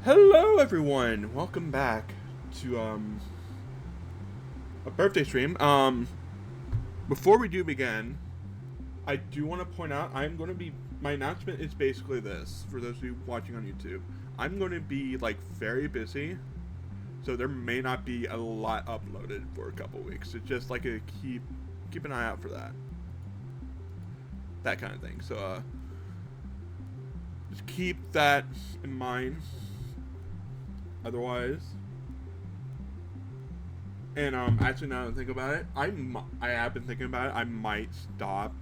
Hello everyone! Welcome back to a birthday stream. Before we do begin, I do want to point out my announcement is basically this for those of you watching on YouTube. I'm going to be like very busy, so there may not be a lot uploaded for a couple weeks. It's just like keep an eye out for that kind of thing. So just keep that in mind. Otherwise, and actually now that I think about it, I have been thinking about it. I might stop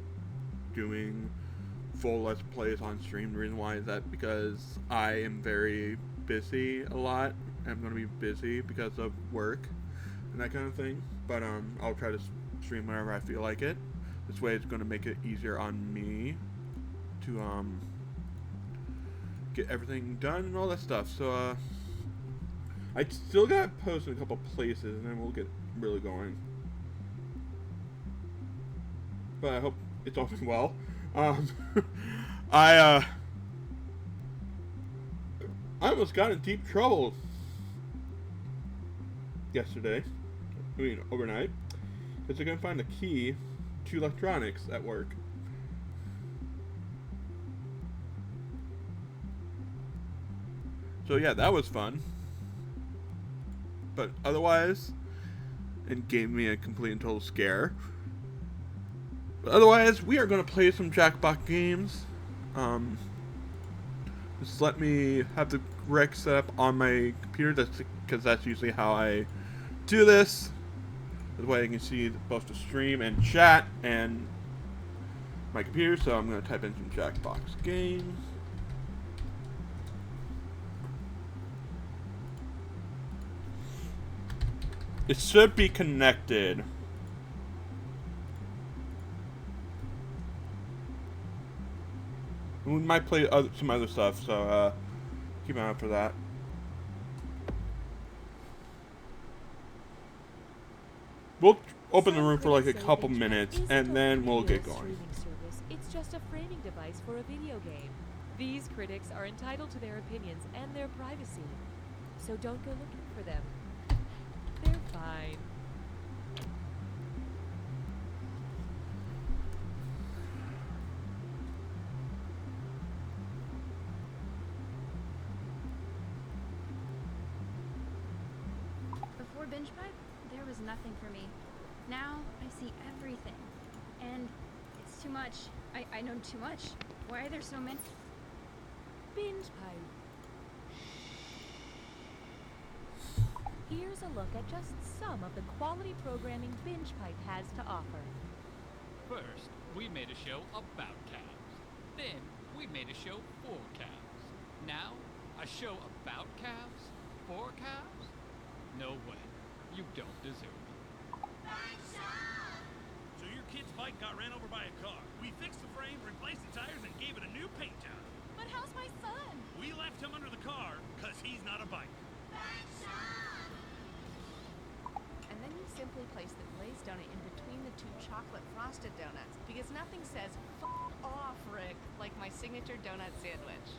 doing full Let's Plays on stream. The reason why is that because I am very busy a lot. I'm going to be busy because of work and that kind of thing. But I'll try to stream whenever I feel like it. This way, it's going to make it easier on me to get everything done and all that stuff. So I still got to post in a couple places, and then we'll get really going. But I hope it's all been well. I almost got in deep trouble yesterday. I mean, overnight, because I couldn't find the key to electronics at work. So yeah, that was fun. But otherwise, it gave me a complete and total scare. But otherwise, we are going to play some Jackbox games. Just let me have the rec set up on my computer, because that's usually how I do this. This way I can see both the stream and chat and my computer. So I'm going to type in some Jackbox games. It should be connected. We might play some other stuff, so keep an eye out for that. We'll open the room for like a couple minutes, and then we'll get going. It's just a framing device for a video game. These critics are entitled to their opinions and their privacy, so don't go looking for them. They're fine. Before Binge Pipe, there was nothing for me. Now, I see everything. And it's too much. I know too much. Why are there so many? Binge Pipe. Here's a look at just some of the quality programming Binge Pipe has to offer. First, we made a show about calves. Then, we made a show for calves. Now, a show about calves? For calves? No way. You don't deserve it. So your kid's bike got ran over by a car. We fixed the frame, replaced the tires, and gave it a new paint job. But how's my son? We left him under the car, because he's not a bike. And then you simply place the glazed donut in between the two chocolate frosted donuts, because nothing says "F off, Rick" like my signature donut sandwich.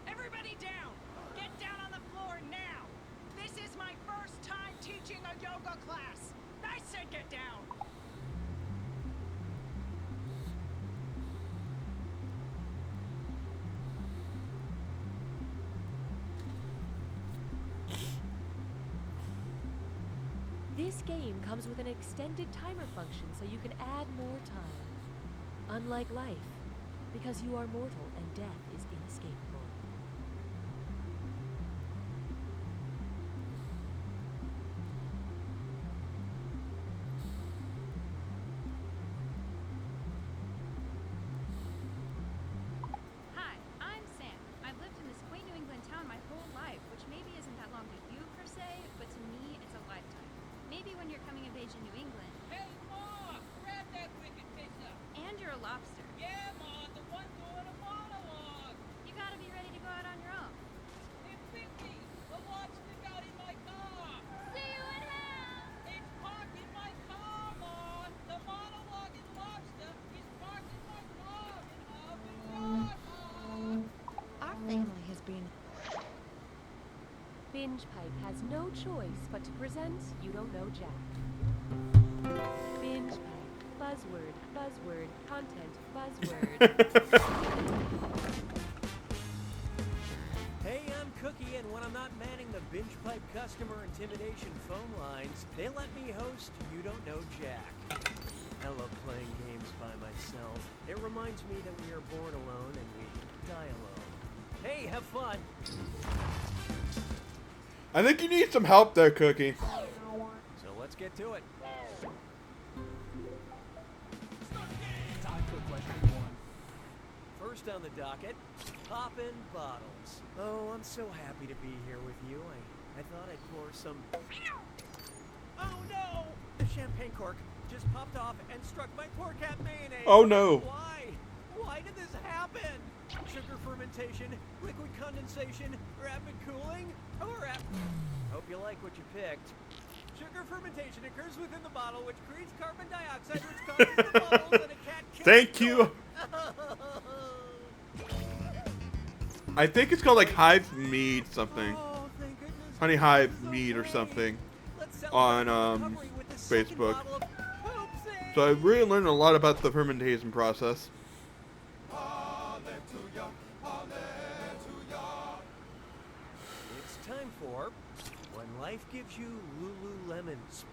Everybody down! Get down on the floor now! This is my first time teaching a yoga class! I said get down! This game comes with an extended timer function so you can add more time. Unlike life, because you are mortal and death is inescapable. Hi, I'm Sam. I've lived in this quaint New England town my whole life, which maybe isn't that long to you per se, but to me it's a lifetime. Maybe when you're coming of age in New England. Hey, Ma! Grab that wicked pizza! And you're a lobster. Yeah, Ma! The one doing a monologue! You gotta be ready to go out on your own. Hey, Pinky! The lobster got in my car! See you in hell! It's parked in my car, Ma! The monologue in lobster is parked in my car in Alvin Yard, Ma! Our family has been Binge Pipe has no choice but to present You Don't Know Jack. Binge Pipe. Buzzword, buzzword, content, buzzword. Hey, I'm Cookie, and when I'm not manning the Binge Pipe customer intimidation phone lines, they let me host You Don't Know Jack. I love playing games by myself. It reminds me that we are born alone and we die alone. Hey, have fun! I think you need some help there, Cookie. So let's get to it. Time for question 1. First on the docket, poppin' bottles. Oh, I'm so happy to be here with you. I thought I'd pour some... Oh no! The champagne cork just popped off and struck my poor cat mayonnaise. Oh no. Why? Why did this happen? Sugar fermentation, liquid condensation, rapid cooling, or Hope you like what you picked. Sugar fermentation occurs within the bottle, which creates carbon dioxide, which causes the bubbles, and a cat can't... Thank you. I think it's called like Hive Mead something. Oh, thank goodness. Honey Hive Mead or something on Facebook. So I really learned a lot about the fermentation process. It's time for When Life Gives You Lululemons.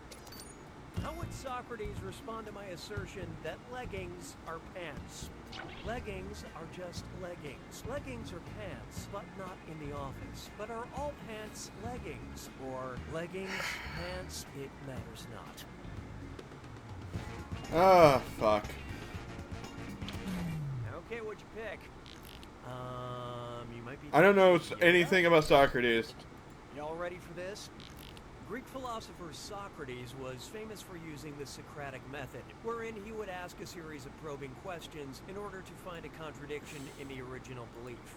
How would Socrates respond to my assertion that leggings are pants? Leggings are just leggings. Leggings are pants, but not in the office. But are all pants leggings? Or leggings, pants, it matters not. Ah, fuck. Okay, what'd you pick? You might be... I don't know anything about Socrates. Y'all ready for this? Greek philosopher Socrates was famous for using the Socratic method, wherein he would ask a series of probing questions in order to find a contradiction in the original belief.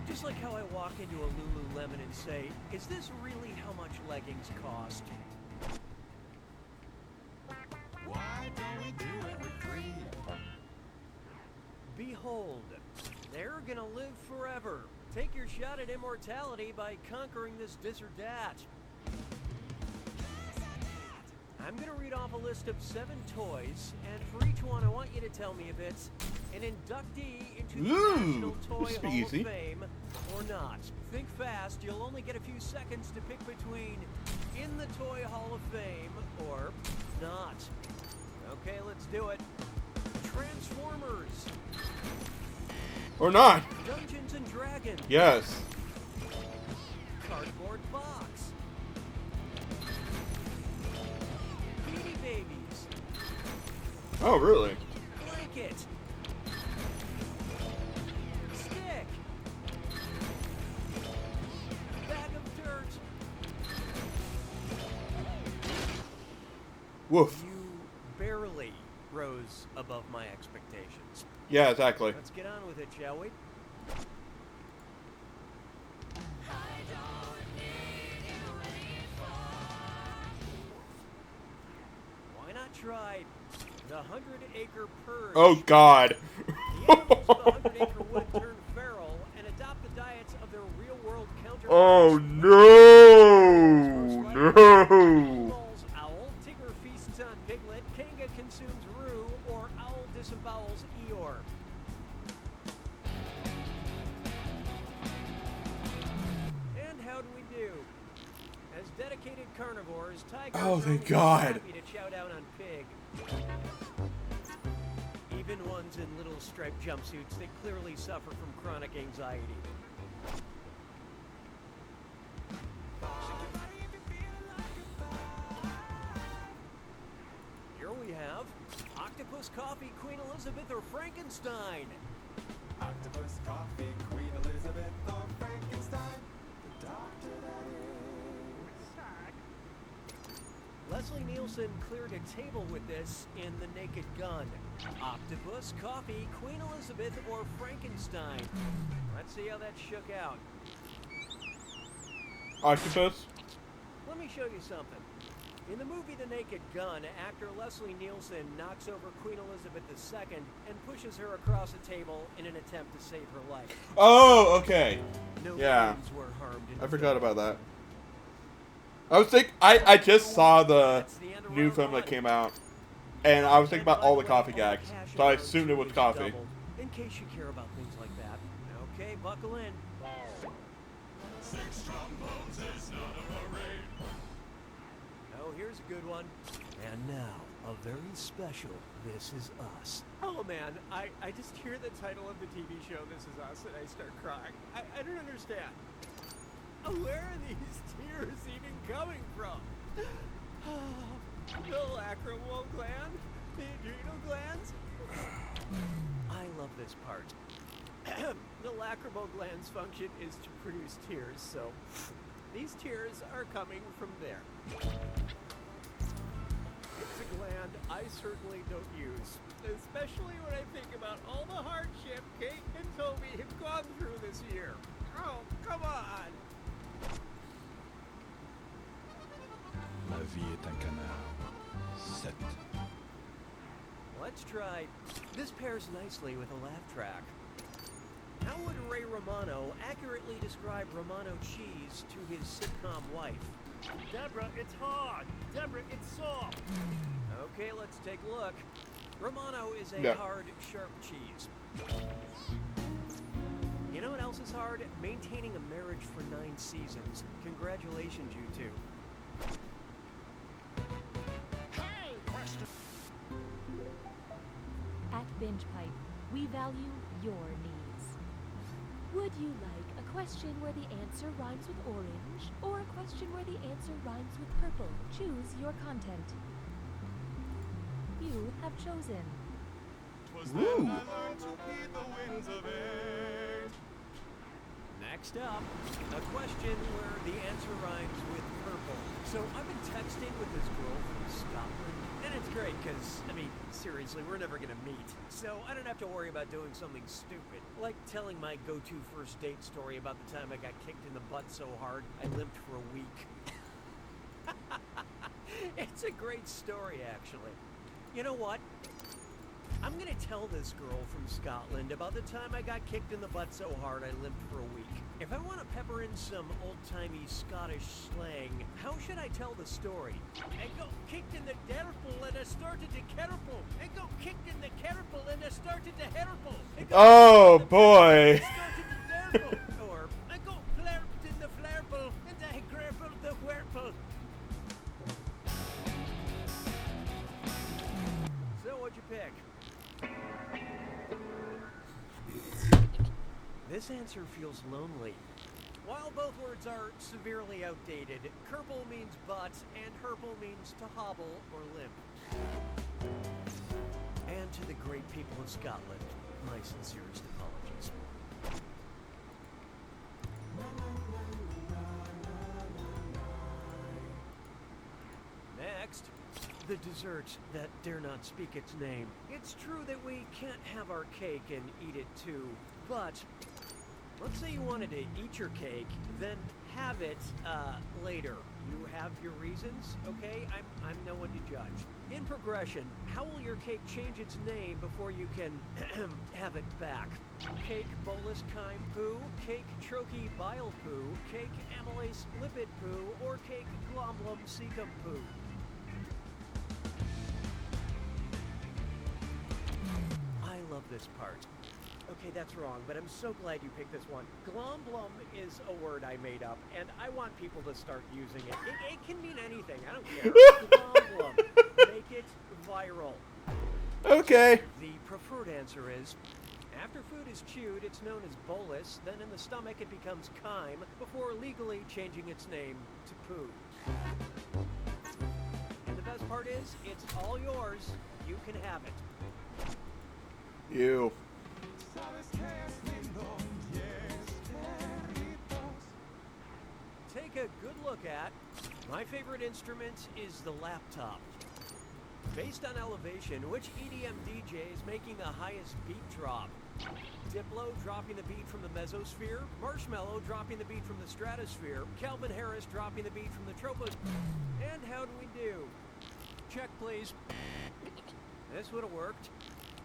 Just like how I walk into a Lululemon and say, is this really how much leggings cost? Why don't we do it with greed? Behold, they're gonna live forever. Take your shot at immortality by conquering this or that. I'm gonna read off a list of 7 toys, and for each one I want you to tell me if it's an inductee into the National Toy this will be Hall easy. of Fame or not. Think fast, you'll only get a few seconds to pick between in the Toy Hall of Fame or not. Okay, let's do it. Transformers. Or not. Dungeons and Dragons. Yes. Cardboard box. Beanie Babies. Oh, really? Blanket. Stick. Bag of dirt. Woof. You barely rose above my expectations. Yeah, exactly. Let's get on with it, shall we? Why not try the 100-acre purge? Oh, God. The animals of the 100-acre wood turn feral and adopt the diets of their real-world counterparts. Oh, no. No. Balls owl, Tigger feasts on piglet, Kanga consumes rue, or owl disembowels Eeyore. And how do we do? As dedicated carnivores, tigers Oh, are thank always God. happy to chow down on pig. Even ones in little striped jumpsuits that clearly suffer from chronic anxiety. Here we have Octopus Coffee, Queen Elizabeth, or Frankenstein. Octopus, coffee, Queen Elizabeth, or Frankenstein. The doctor that is. Leslie Nielsen cleared a table with this in The Naked Gun. Octopus, Coffee, Queen Elizabeth, or Frankenstein. Let's see how that shook out. Octopus? Let me show you something. In the movie The Naked Gun, actor Leslie Nielsen knocks over Queen Elizabeth II and pushes her across a table in an attempt to save her life. Oh, okay. No Yeah. wounds were I forgot about that. I was I just saw the new film that came out, and I was thinking about all the coffee gags, so I assumed it was coffee. In case you care about things like that. Okay, buckle in. 6 trombones is not a parade. Oh, here's a good one. And now, a very special This Is Us. Oh man, I just hear the title of the TV show This Is Us and I start crying. I don't understand. Where are these tears even coming from? The lacrimal gland? The adrenal glands? I love this part. The lacrimal gland's function is to produce tears, so these tears are coming from there. It's a gland I certainly don't use, especially when I think about all the hardship Kate and Toby have gone through this year. Oh, come on! La vie est un canard. 7. Let's try. This pairs nicely with a laugh track. How would Ray Romano accurately describe Romano cheese to his sitcom wife? Deborah, it's hard. Deborah, it's soft. Okay, let's take a look. Romano is a hard, sharp cheese. You know what else is hard? Maintaining a marriage for 9 seasons. Congratulations, you two. Hey, question. At Binge Pipe, we value your needs. Would you like a question where the answer rhymes with orange, or a question where the answer rhymes with purple? Choose your content. You have chosen. 'Twas then I learned to heed the winds of age. Next up, a question where the answer rhymes with purple. So I've been texting with this girl from Scotland, and it's great because, I mean, seriously, we're never going to meet. So I don't have to worry about doing something stupid, like telling my go-to first date story about the time I got kicked in the butt so hard I limped for a week. It's a great story, actually. You know what? I'm going to tell this girl from Scotland about the time I got kicked in the butt so hard I limped for a week. If I want to pepper in some old-timey Scottish slang, how should I tell the story? I got kicked in the derple and I started to kerple. I got kicked in the kerple and I started to herple. Oh boy. Or I got flerped in the flerple and I grappled the wherple. So what'd you pick? This answer feels lonely. While both words are severely outdated, kerple means butt and herple means to hobble or limp. And to the great people of Scotland, my sincerest apologies. Next, the dessert that dare not speak its name. It's true that we can't have our cake and eat it too, but let's say you wanted to eat your cake, then have it later. You have your reasons, okay? I'm no one to judge. In progression, how will your cake change its name before you can have it back? Cake bolus chyme poo, cake troche bile poo, cake amylase lipid poo, or cake glomblum cecum poo? I love this part. Okay, that's wrong, but I'm so glad you picked this one. Glomblum is a word I made up, and I want people to start using it. It can mean anything. I don't care. Glomblum. Make it viral. Okay. The preferred answer is, after food is chewed, it's known as bolus. Then in the stomach, it becomes chyme, before legally changing its name to poo. And the best part is, it's all yours. You can have it. You. Take a good look at. My favorite instrument is the laptop. Based on elevation, which EDM DJ is making the highest beat drop? Diplo dropping the beat from the mesosphere, Marshmello dropping the beat from the stratosphere, Calvin Harris dropping the beat from the troposphere. And how do we do? Check, please. This would have worked.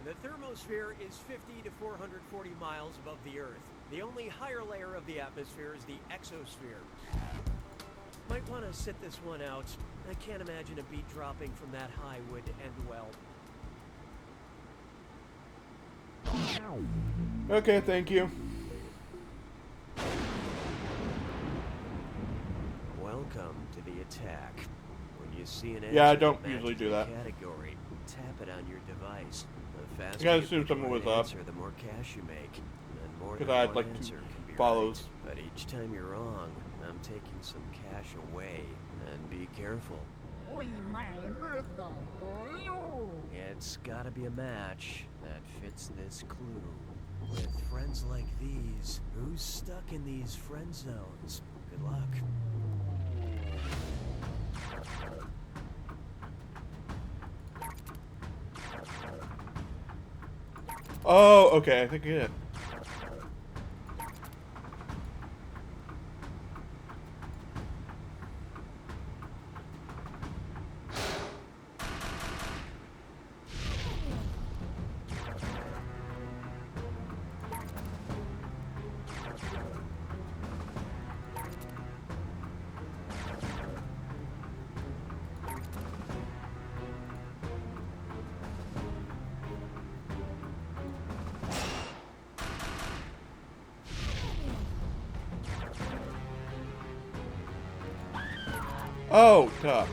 The thermosphere is 50 to 440 miles above the Earth. The only higher layer of the atmosphere is the exosphere. Might want to sit this one out. I can't imagine a beat dropping from that high would end well. Okay, thank you. Welcome to the attack. When you see an Yeah, I answer don't that usually matches do the that. Category, tap it on your device. The faster gotta you assume pick someone one was up. answer, the more cash you make. And more 'Cause than I'd one like to answer can be follow. right. But each time you're wrong, I'm taking some cash away. And be careful. It's gotta be a match that fits this clue. With friends like these, who's stuck in these friend zones? Good luck. Oh, okay, I think I get it. Oh, tough.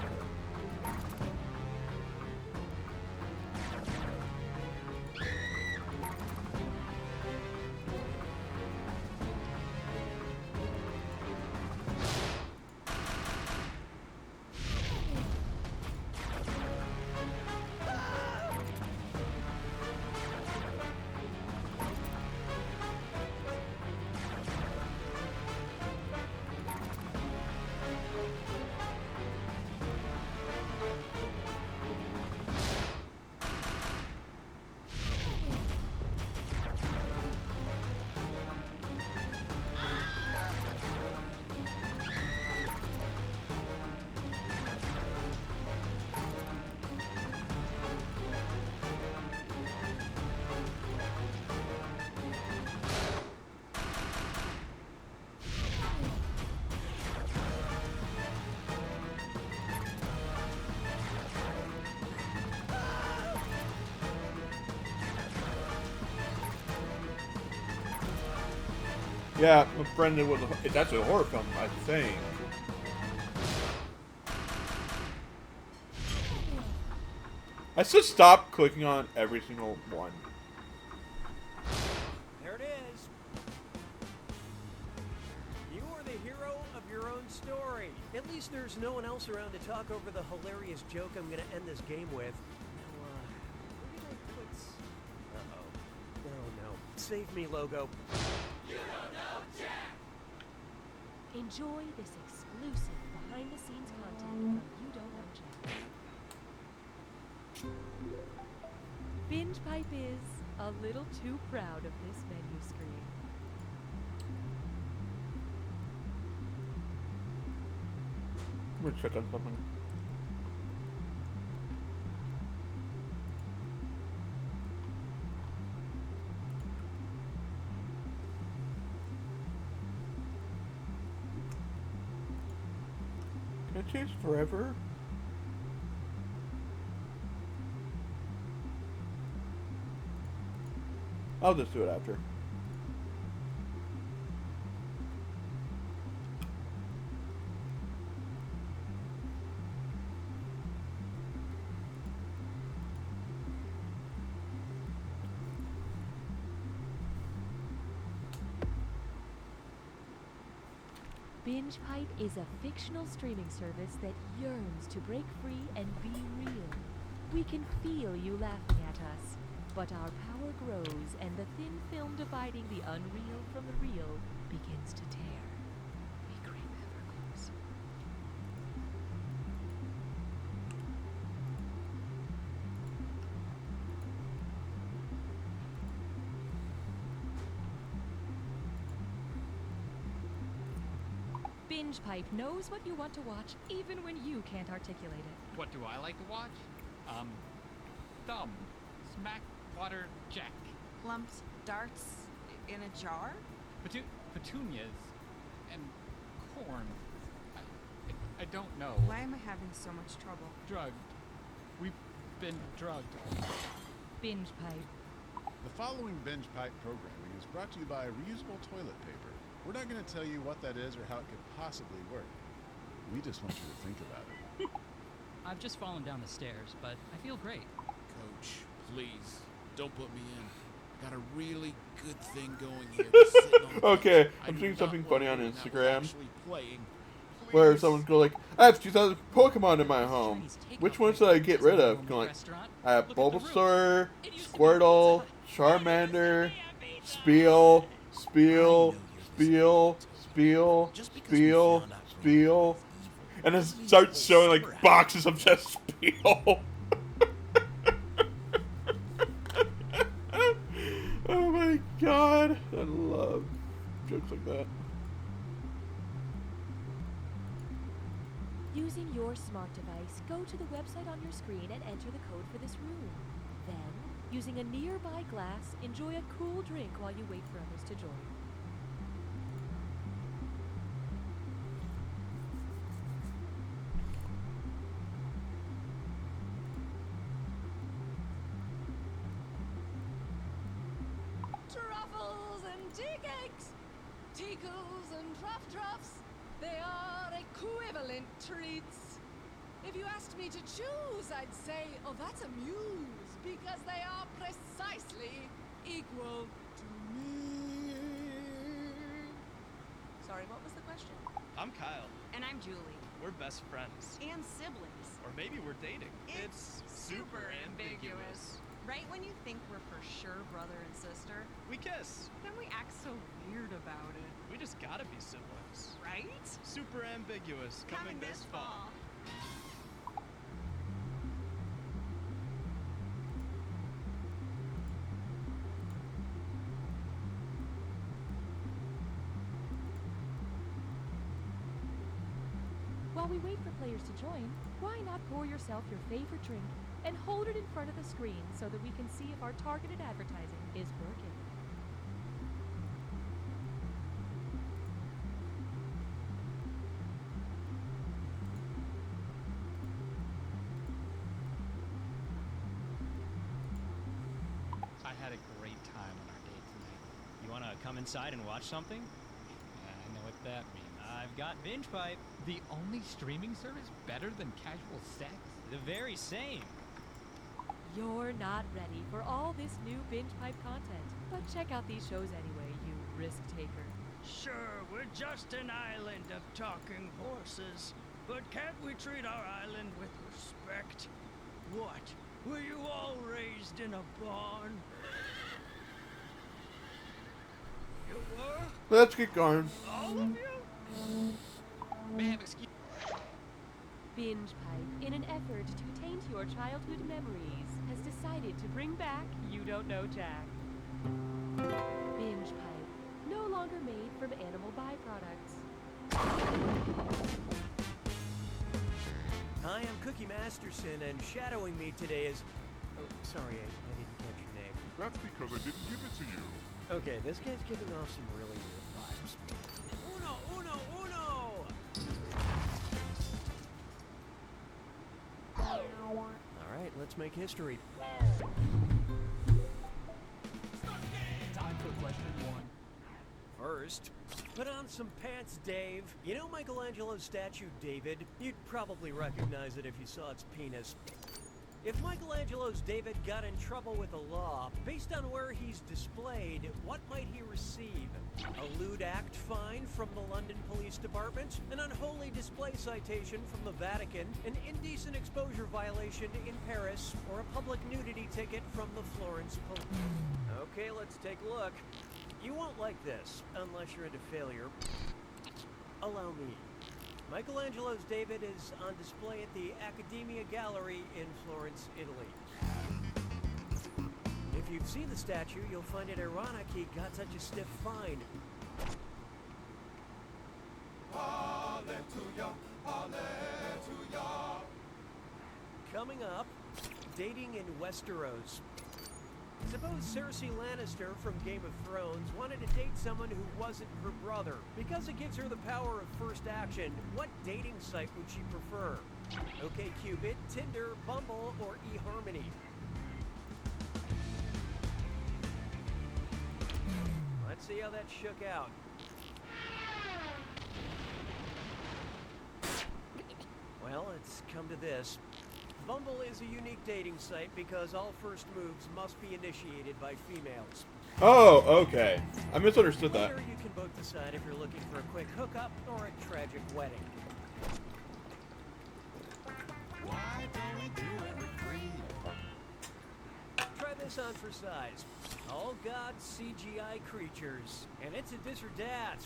Yeah, my friend, that's a horror film, I think. I should stop clicking on every single one. There it is. You are the hero of your own story. At least there's no one else around to talk over the hilarious joke I'm going to end this game with. Now, where did I put... Uh-oh. Oh, no. Save me, logo. Enjoy this exclusive behind-the-scenes content from You Don't Know Jack. Binge Pipe is a little too proud of this menu screen. I'm gonna check on something. Can it change forever? I'll just do it after. Binge Pipe is a fictional streaming service that yearns to break free and be real. We can feel you laughing at us, but our power grows and the thin film dividing the unreal from the real begins to tear. We creep ever closer. Binge Pipe knows what you want to watch even when you can't articulate it. What do I like to watch? Thumb. Smack Water Jack. Lumps, darts in a jar? Petunias and corn. I don't know. Why am I having so much trouble? Drugged. We've been drugged. Binge pipe. The following binge pipe programming is brought to you by reusable toilet paper. We're not going to tell you what that is or how it could possibly work. We just want you to think about it. I've just fallen down the stairs, but I feel great. Coach, please, don't put me in. Got a really good thing going here. Just sitting on the Okay, bench. I I'm do seeing not something wanna funny on be in that Instagram. actually playing. Where Please. someone's go like, I have 2,000 Pokemon in my home. Which ones should I get rid of? Going like, I have Bulbasaur, Squirtle, Charmander, Spiel, and it starts showing like boxes of just Spiel. Oh my god, I love jokes like that. Using your smart device, go to the website on your screen and enter the code for this room. Then, using a nearby glass, enjoy a cool drink while you wait for others to join. Truffles and tea cakes, tickles and truffs. They are equivalent treats. If you asked me to choose, I'd say, oh, that's a muse, because they are precisely equal to me. Sorry, what was the question? I'm Kyle. And I'm Julie. We're best friends. And siblings. Or maybe we're dating. It's super ambiguous. Right when you think we're for sure brother and sister, We kiss. then we act so weird about it. We just gotta be siblings. Right? Super ambiguous. Coming this fall. While we wait for players to join, why not pour yourself your favorite drink and hold it in front of the screen so that we can see if our targeted advertising is working. I had a great time on our date tonight. You want to come inside and watch something? I know what that means. I've got Binge Pipe. The only streaming service better than casual sex? The very same. You're not ready for all this new binge pipe content, but check out these shows anyway, you risk taker. Sure, we're just an island of talking horses, but can't we treat our island with respect? What? Were you all raised in a barn? You were? Let's get going. All of you? Ma'am, excuse Binge Pipe, in an effort to taint your childhood memories, has decided to bring back You Don't Know Jack. Binge Pipe, no longer made from animal byproducts. Hi, I'm Cookie Masterson, and shadowing me today is... Oh, sorry, I didn't catch your name. That's because I didn't give it to you. Okay, this guy's giving off some really weird vibes. Uno! Alright, let's make history. time for question one. First, put on some pants, Dave. You know Michelangelo's statue, David? You'd probably recognize it if you saw its penis. If Michelangelo's David got in trouble with the law, based on where he's displayed, what might he receive? A lewd act fine from the London Police Department? An unholy display citation from the Vatican? An indecent exposure violation in Paris? Or a public nudity ticket from the Florence Police? Okay, let's take a look. You won't like this, unless you're into failure. Allow me. Michelangelo's David is on display at the Accademia Gallery in Florence, Italy. If you've seen the statue, you'll find it ironic he got such a stiff fine. Hallelujah, hallelujah. Coming up, dating in Westeros. Suppose Cersei Lannister from Game of Thrones wanted to date someone who wasn't her brother. Because it gives her the power of first action, what dating site would she prefer? OkCupid, Tinder, Bumble, or eHarmony? Let's see how that shook out. Well, it's come to this. Bumble is a unique dating site because all first moves must be initiated by females. Oh, okay. I misunderstood that. Later, you can both decide if you're looking for a quick hookup or a tragic wedding. Why don't we do it for free? Try this on for size. All gods CGI creatures. And it's a this or dat.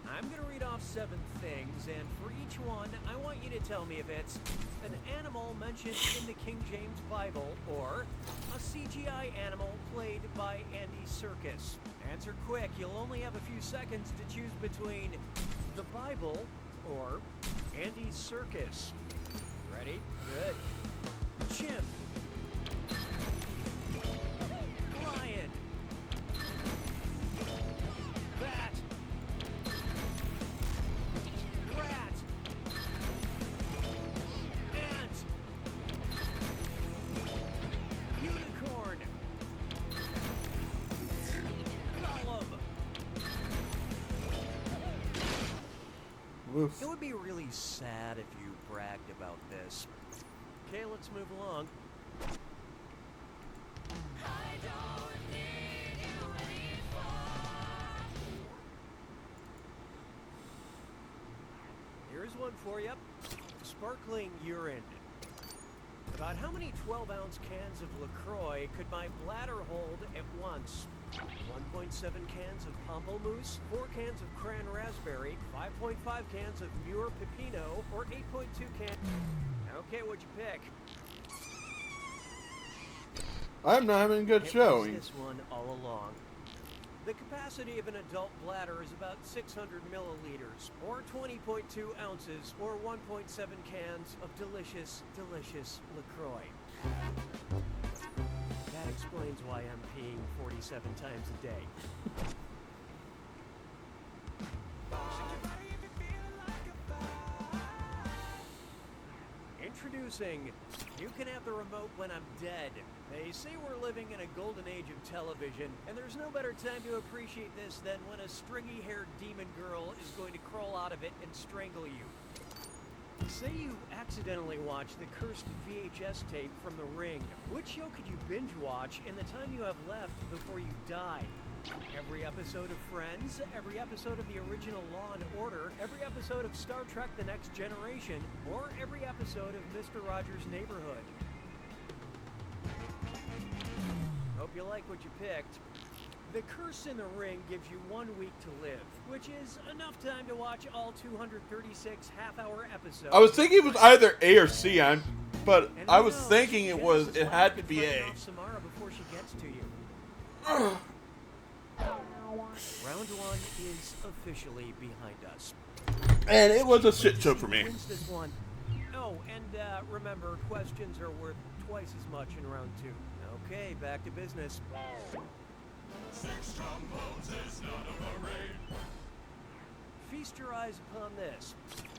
I'm gonna read off 7 things, and for each one, I want you to tell me if it's an animal mentioned in the King James Bible or a CGI animal played by Andy Serkis. Answer quick, you'll only have a few seconds to choose between the Bible or Andy Serkis. Ready? Good. Chimp. Lion. Bat. Rat. Ant. Unicorn. Golem. Woof. It would be really sad if you bragged about this. Okay, let's move along. Here's one for you. Sparkling urine. About how many 12-ounce cans of LaCroix could my bladder hold at once? 1.7 cans of Pamplemousse, 4 cans of Cran Raspberry, 5.5 cans of Muir Pepino, or 8.2 cans... Okay, what'd you pick? I'm not having a good It showing. was this one all along. The capacity of an adult bladder is about 600 milliliters, or 20.2 ounces, or 1.7 cans of delicious, delicious LaCroix. That explains why I'm peeing 47 times a day. Introducing, you can have the remote when I'm dead. They say we're living in a golden age of television, and there's no better time to appreciate this than when a stringy-haired demon girl is going to crawl out of it and strangle you. Say you accidentally watch the cursed VHS tape from The Ring. Which show could you binge watch in the time you have left before you die? Every episode of Friends, every episode of the original Law and Order, every episode of Star Trek The Next Generation, or every episode of Mr. Rogers' Neighborhood. Hope you like what you picked. The Curse in the Ring gives you 1 week to live, which is enough time to watch all 236 half-hour episodes. I was thinking it was either A or C, but I was thinking it had to be A. Samara before she gets to you. Round 1 is officially behind us. And it was a shit show for me. Wins this one. Oh, and remember, questions are worth twice as much in round 2. Okay, back to business. 6 trombones is not a parade. Feast your eyes upon this.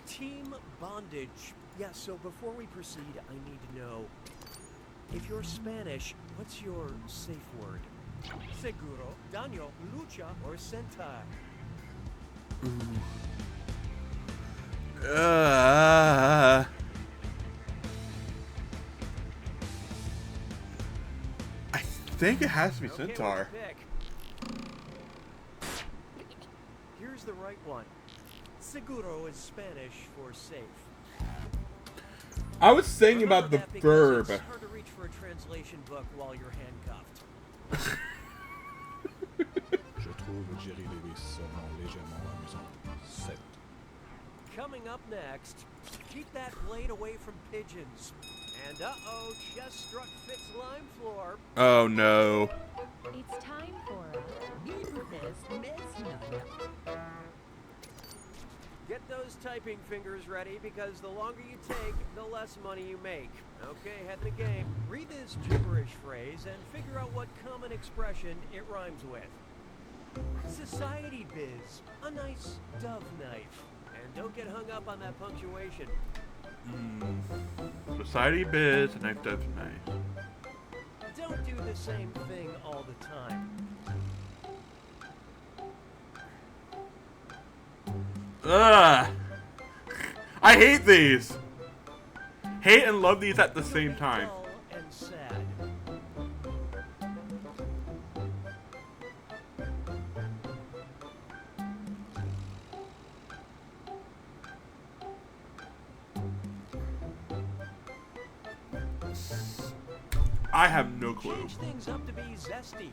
Team bondage. Yes, so before we proceed, I need to know, if you're Spanish, what's your safe word? Seguro, daño, lucha, or sentai? I think it has to be Okay, Centaur. what'd you pick? Here's the right one. Seguro is Spanish for safe. I was thinking about the Remember that because verb. It's hard to reach for a translation book while you're handcuffed. Je trouve Jerry Lewis seulement légèrement amusant. 7. Coming up next, keep that blade away from pigeons. And uh-oh, just struck Fitz's lime floor. Oh no. It's time for Business Business. Get those typing fingers ready because the longer you take, the less money you make. Okay, head in the game. Read this gibberish phrase and figure out what common expression it rhymes with. Society biz, a nice dove knife. And don't get hung up on that punctuation. Society biz, a knife does nice. Don't do the same thing all the time. Ugh! I hate these! Hate and love these at the same time. Dull and sad. I have no clue. Change things up to be zesty.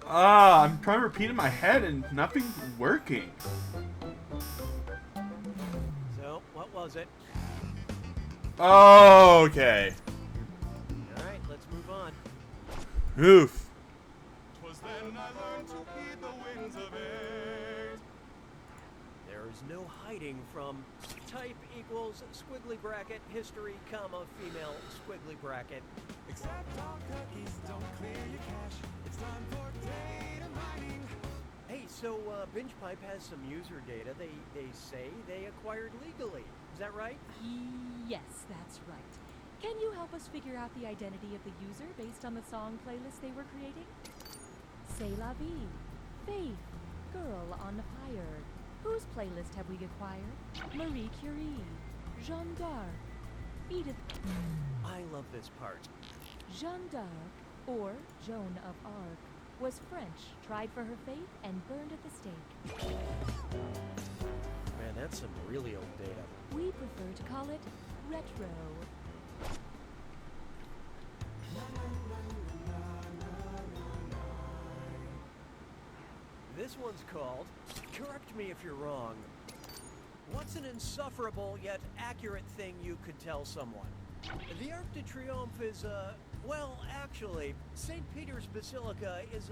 I'm trying to repeat in my head and nothing's working. So, what was it? Okay. Alright, let's move on. Oof. 'Twas then I learned to heed the winds of air. There is no hiding from type equals squiggly bracket history, comma, female squiggly bracket. Except all cookies don't clear your cache. It's time for data mining. Hey, so BingePipe has some user data they say they acquired legally. Is that right? Yes, that's right. Can you help us figure out the identity of the user based on the song playlist they were creating? C'est la vie, Faith, Girl on Fire. Whose playlist have we acquired? Marie Curie, Jeanne d'Arc, Edith. I love this part. Jeanne d'Arc, or Joan of Arc, was French, tried for her faith, and burned at the stake. Man, that's some really old data. We prefer to call it retro. This one's called, correct me if you're wrong, what's an insufferable yet accurate thing you could tell someone? The Arc de Triomphe is well, actually, St. Peter's Basilica is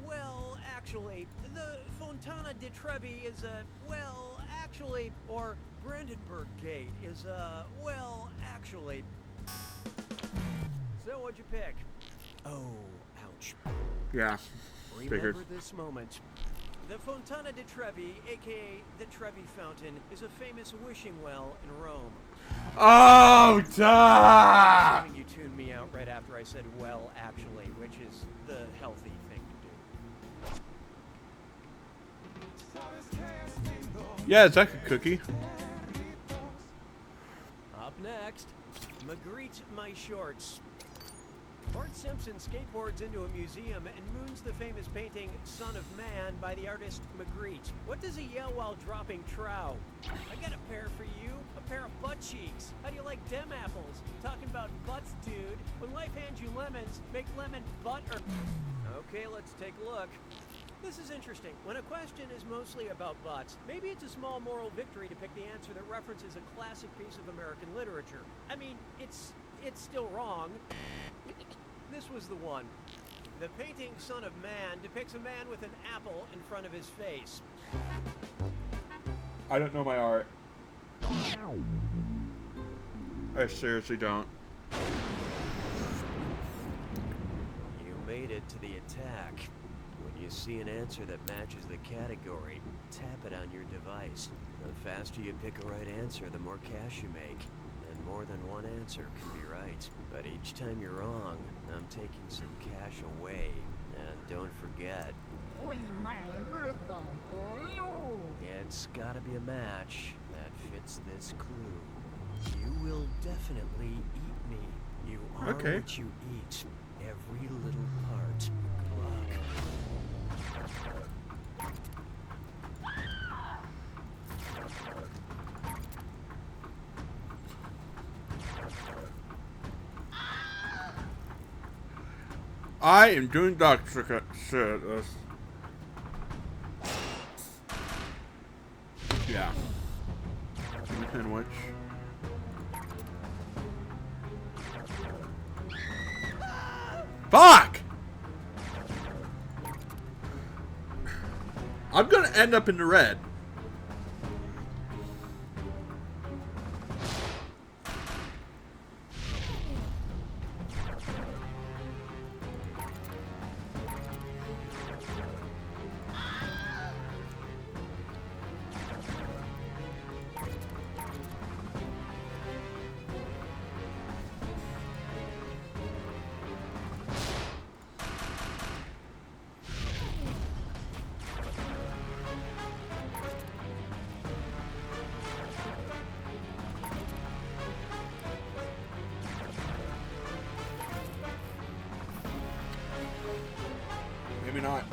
well, actually, the Fontana di Trevi is well, actually, or Brandenburg Gate is well, actually. So what'd you pick? Oh, ouch. Yeah, figured. Remember this moment. The Fontana di Trevi, aka the Trevi Fountain, is a famous wishing well in Rome. Oh, duh! Assuming you tuned me out right after I said well, actually, which is the healthy thing to do. Yeah, it's like a cookie. Up next, Magritte My Shorts. Bart Simpson skateboards into a museum and moons the famous painting Son of Man by the artist Magritte. What does he yell while dropping trow? I got a pair for you, a pair of butt cheeks. How do you like dem apples? Talking about butts, dude. When life hands you lemons, make lemon butter. Okay, let's take a look. This is interesting. When a question is mostly about butts, maybe it's a small moral victory to pick the answer that references a classic piece of American literature. I mean, it's still wrong. This was the one. The painting Son of Man depicts a man with an apple in front of his face. I don't know my art. I seriously don't. You made it to the attack. When you see an answer that matches the category, tap it on your device. The faster you pick a right answer, the more cash you make. And more than one answer can be right. But each time you're wrong, I'm taking some cash away. And don't forget, it's gotta be a match that fits this clue. You will definitely eat me. You are Okay. what you eat. Every little part. Good luck. I am doing dog shit. Yeah. Sandwich. Fuck! I'm gonna end up in the red. Maybe not.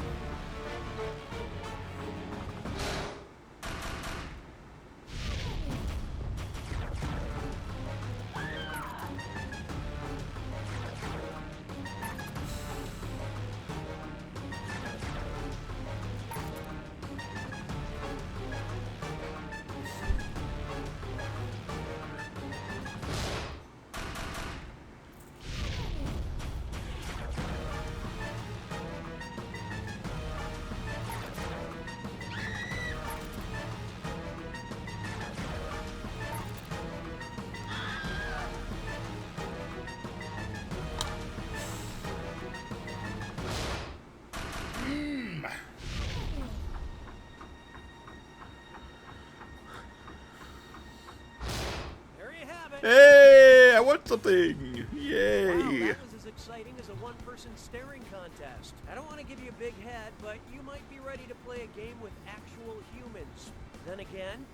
Hey, I want something! Yay! Wow, that was as exciting as a one-person staring contest. I don't want to give you a big head, but you might be ready to play a game with actual humans. Then again,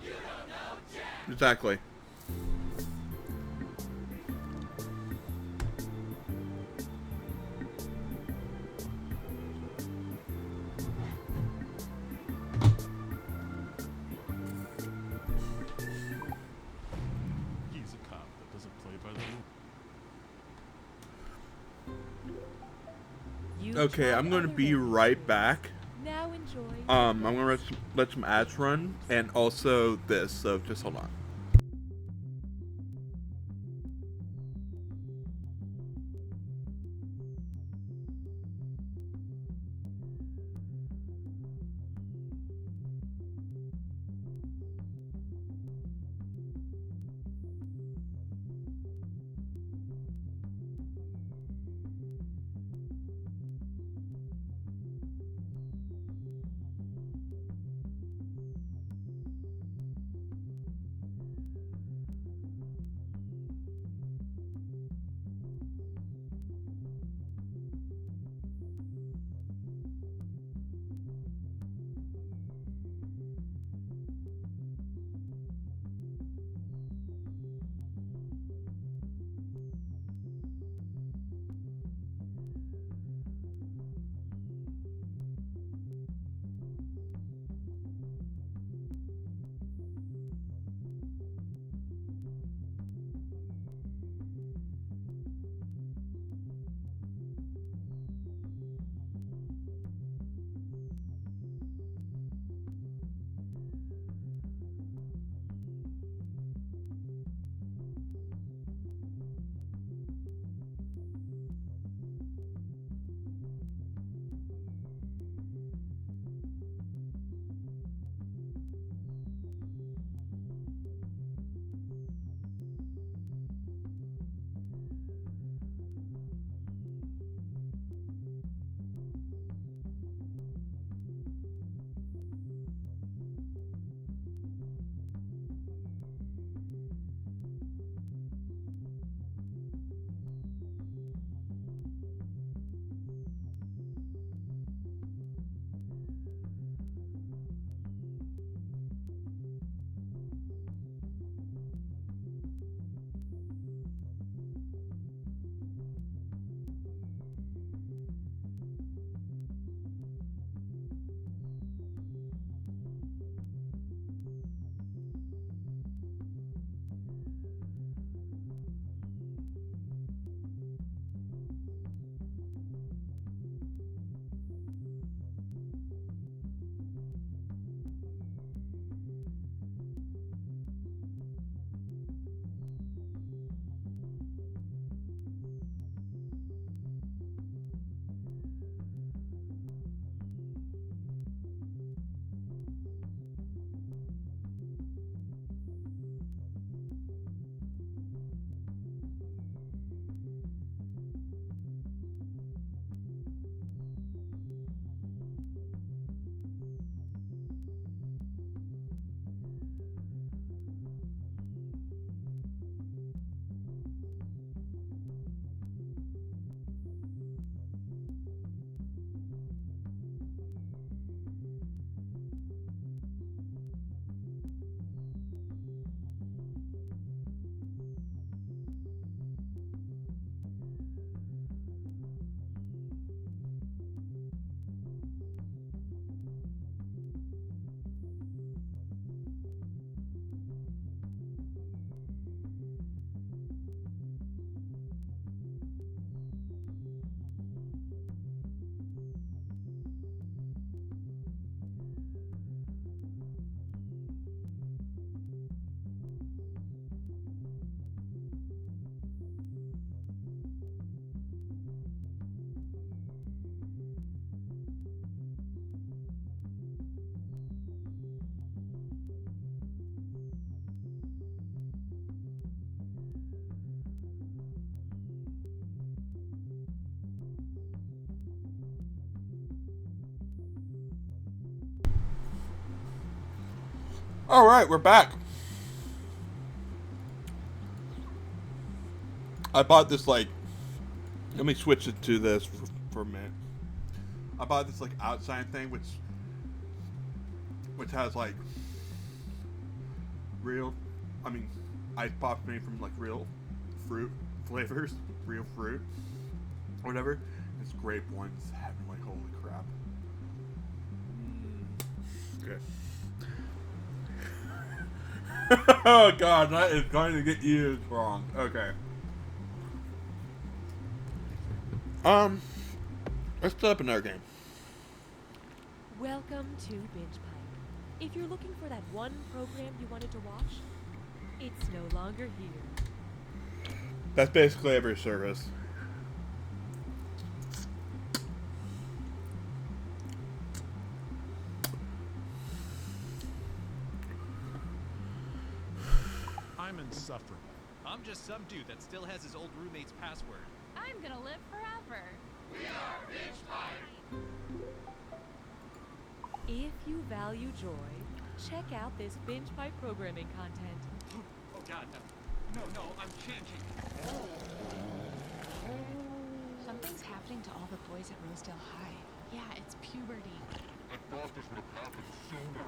you don't know Jack! Exactly. He's a cop that doesn't play by the rules. Okay, I'm gonna be right back. Now enjoy. I'm gonna let some ads run, and also this, so just hold on. All right, we're back. I bought this like. Let me switch it to this for a minute. I bought this like outside thing, which has like real. I mean, ice pops made from like real fruit flavors, real fruit, whatever. It's grape ones. Heavenly, holy crap. Okay. Oh god, that is going to get used wrong. Okay. Let's set up another game. Welcome to Binge Pipe. If you're looking for that one program you wanted to watch, it's no longer here. That's basically every service. I'm insufferable. I'm just some dude that still has his old roommate's password. I'm gonna live forever. We are Binge Pipe. If you value joy, check out this Binge Pipe programming content. Oh god, no, I'm changing. Something's happening to all the boys at Rosedale High. Yeah, it's puberty. I thought this would have happened sooner.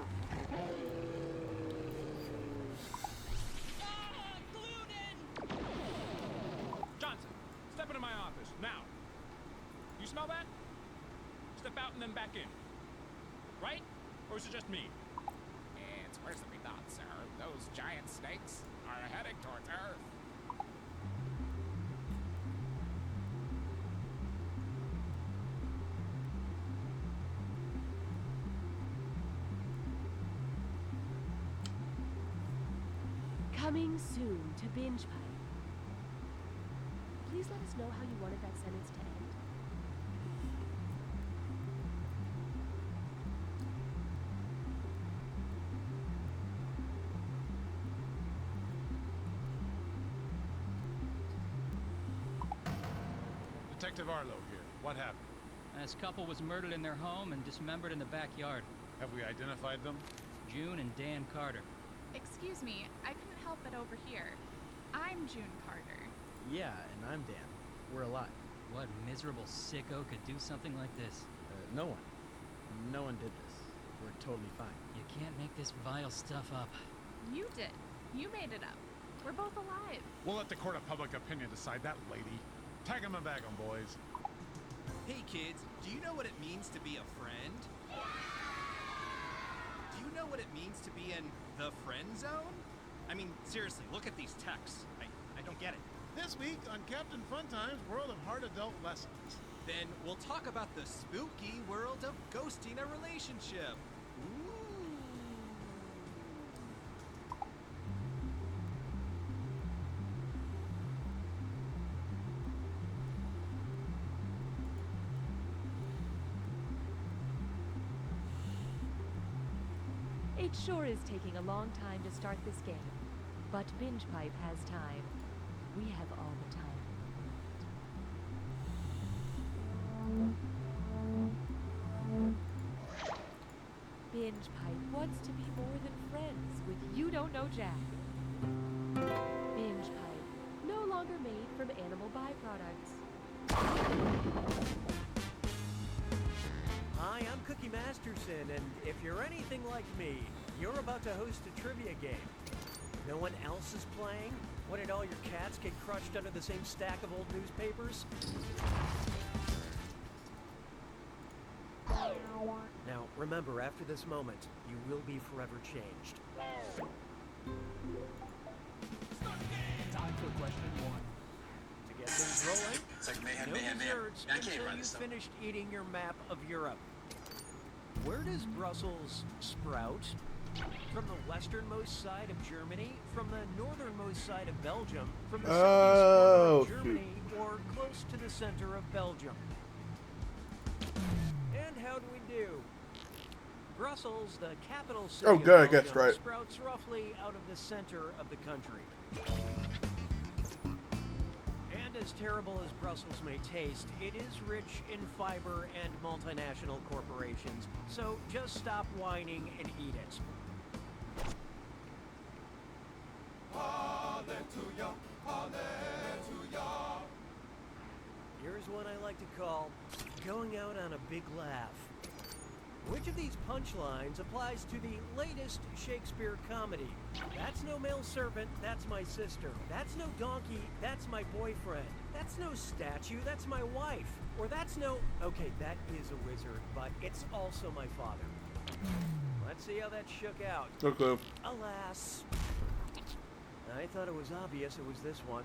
Johnson, step into my office, now. You smell that? Step out and then back in. Right? Or is it just me? It's worse than we thought, sir. Those giant snakes are heading towards Earth. Coming soon to Binge Pipe. Please let us know how you wanted that sentence to end. Detective Arlo here. What happened? This couple was murdered in their home and dismembered in the backyard. Have we identified them? June and Dan Carter. Excuse me, I couldn't help but overhear. I'm June Carter. Yeah, and I'm Dan. We're alive. What miserable sicko could do something like this? No one. No one did this. We're totally fine. You can't make this vile stuff up. You did. You made it up. We're both alive. We'll let the court of public opinion decide that, lady. Tag 'em and bag 'em, boys. Hey kids, do you know what it means to be a friend? Do you know what it means to be in the friend zone? I mean, seriously, look at these texts. I don't get it. This week on Captain Funtime's World of Hard Adult Lessons. Then we'll talk about the spooky world of ghosting a relationship. Ooh. It sure is taking a long time to start this game, but Binge Pipe has time. We have all the time. Binge Pipe wants to be more than friends with You Don't Know Jack. Binge Pipe, no longer made from animal byproducts. Hi, I'm Cookie Masterson, and if you're anything like me, you're about to host a trivia game. No one else is playing? When did all your cats get crushed under the same stack of old newspapers? Now, remember, after this moment, you will be forever changed. Time for question one. To get things rolling, It's like mayhem, no mayhem, mayhem. desserts I can't until run you've this stuff. finished eating your map of Europe. Where does Brussels sprout? From the westernmost side of Germany, from the northernmost side of Belgium, from the southeast corner of Germany, or close to the center of Belgium? And how do we do? Brussels, the capital city Oh, of good, I Belgium, guessed right. sprouts roughly out of the center of the country. And as terrible as Brussels may taste, it is rich in fiber and multinational corporations, so just stop whining and eat it. Here's one I like to call going out on a big laugh. Which of these punchlines applies to the latest Shakespeare comedy? That's no male servant, that's my sister. That's no donkey, that's my boyfriend. That's no statue, that's my wife. Or that's no... Okay, that is a wizard, but it's also my father. Let's see how that shook out. Okay. Alas. I thought it was obvious it was this one.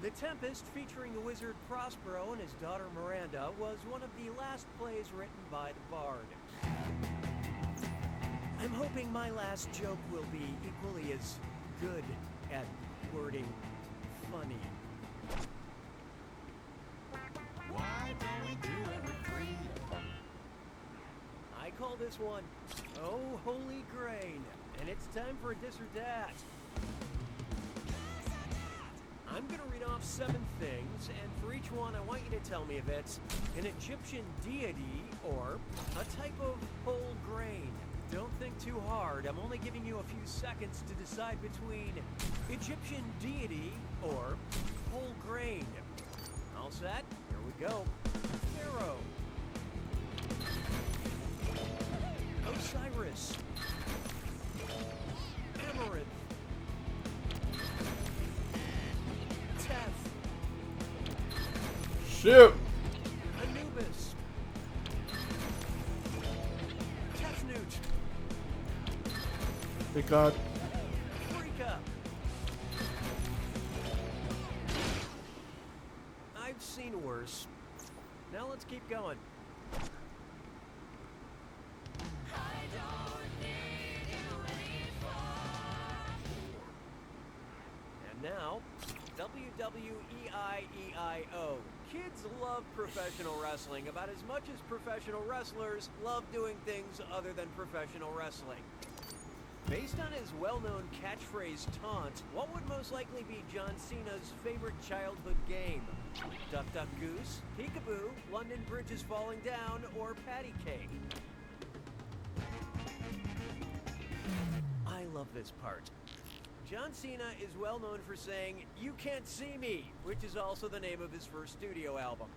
The Tempest, featuring the wizard Prospero and his daughter Miranda, was one of the last plays written by the bard. I'm hoping my last joke will be equally as good at wording funny. Why don't we do it with three? I call this one Oh Holy Grain, and it's time for a Dis or Dat. I'm going to read off 7 things, and for each one, I want you to tell me if it's an Egyptian deity or a type of whole grain. Don't think too hard. I'm only giving you a few seconds to decide between Egyptian deity or whole grain. All set? Here we go. Pharaoh. Osiris. Amaranth. Shoot! Anubis. Tefnut. Thank God. Freaka. I've seen worse. Now let's keep going. And now, WWEIEIO. Kids love professional wrestling about as much as professional wrestlers love doing things other than professional wrestling. Based on his well-known catchphrase taunt, what would most likely be John Cena's favorite childhood game? Duck Duck Goose, Peekaboo, London Bridge is Falling Down, or Patty Cake? I love this part. John Cena is well known for saying, "You can't see me," which is also the name of his first studio album.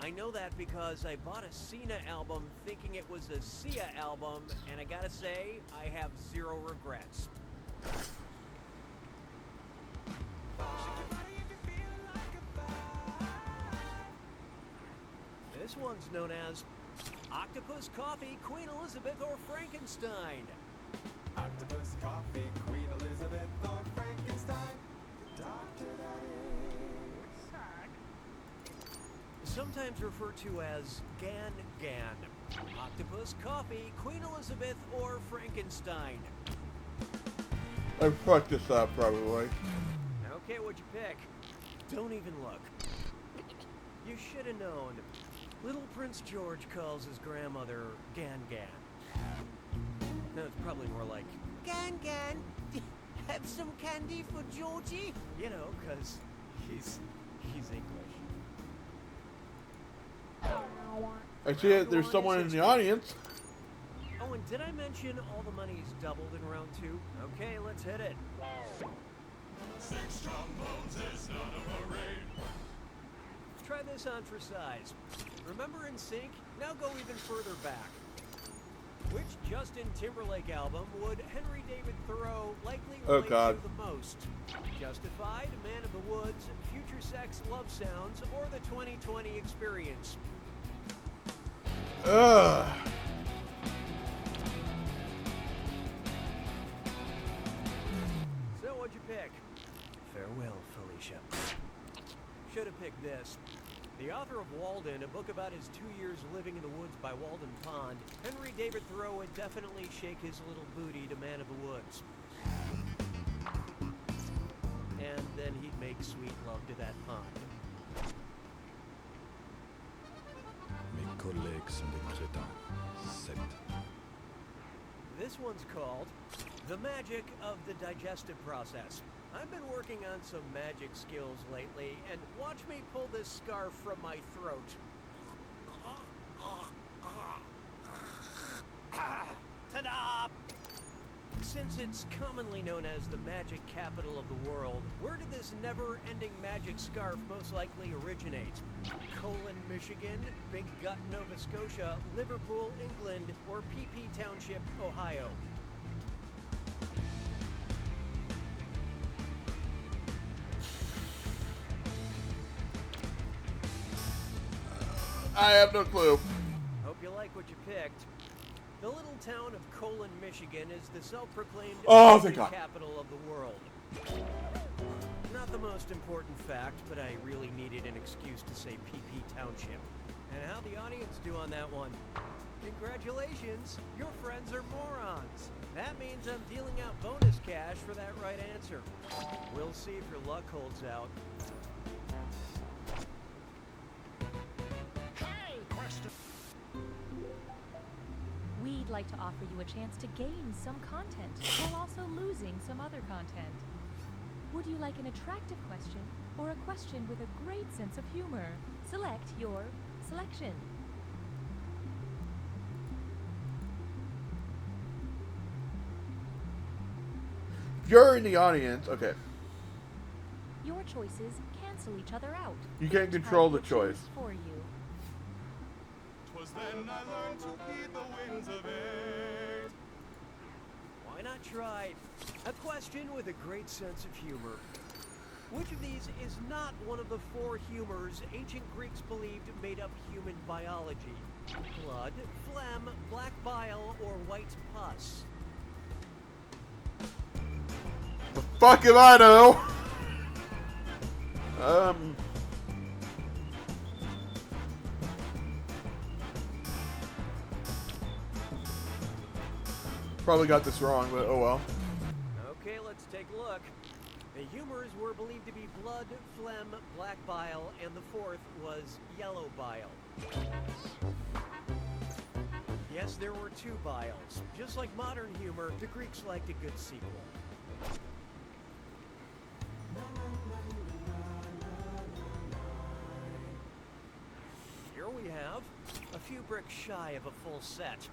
I know that because I bought a Cena album thinking it was a Sia album, and I gotta say, I have zero regrets. This one's known as Octopus Coffee, Queen Elizabeth, or Frankenstein. Octopus coffee, Queen Elizabeth, or Frankenstein. The doctor that is. Sometimes referred to as Gan Gan. Octopus Coffee, Queen Elizabeth, or Frankenstein. I fucked this up probably. Okay, what'd you pick? Don't even look. You should have known. Little Prince George calls his grandmother Gan Gan. No, it's probably more like, Gan Gan, have some candy for Georgie? You know, because he's English. I see it. There's someone in the audience. Oh, and did I mention all the money's doubled in round 2? Okay, let's hit it. 6 trombones is not a parade. Try this on for size. Remember In Sync? Now go even further back. Which Justin Timberlake album would Henry David Thoreau likely relate to the most? Justified, Man of the Woods, Future Sex, Love Sounds, or the 2020 Experience? Ugh. So what'd you pick? Farewell, Felicia. Should have picked this. The author of Walden, a book about his 2 years living in the woods by Walden Pond, Henry David Thoreau would definitely shake his little booty to Man of the Woods. And then he'd make sweet love to that pond. Mes collègues sont des crétins. 7. This one's called The Magic of the Digestive Process. I've been working on some magic skills lately, and watch me pull this scarf from my throat. Ta-da! Since it's commonly known as the magic capital of the world, where did this never-ending magic scarf most likely originate? Colon, Michigan, Big Gut, Nova Scotia, Liverpool, England, or PP Township, Ohio? I have no clue. Hope you like what you picked. The little town of Colon, Michigan is the self-proclaimed Thank God. capital of the world. Not the most important fact, but I really needed an excuse to say PP Township. And how'd the audience do on that one? Congratulations, your friends are morons. That means I'm dealing out bonus cash for that right answer. We'll see if your luck holds out. Hey, question. We'd like to offer you a chance to gain some content while also losing some other content. Would you like an attractive question or a question with a great sense of humor? Select your selection. If you're in the audience, okay. Your choices cancel each other out. You can't Which control type the will choice. choose for you. 'Twas then I learned to heed the winds of age. Why not try a question with a great sense of humor? Which of these is not one of the four humors ancient Greeks believed made up human biology? Blood, phlegm, black bile, or white pus? The fuck if I know? Probably got this wrong, but oh well. Okay, let's take a look. The humors were believed to be blood, phlegm, black bile, and the fourth was yellow bile. Yes, there were two biles. Just like modern humor, the Greeks liked a good sequel. Here we have a few bricks shy of a full set.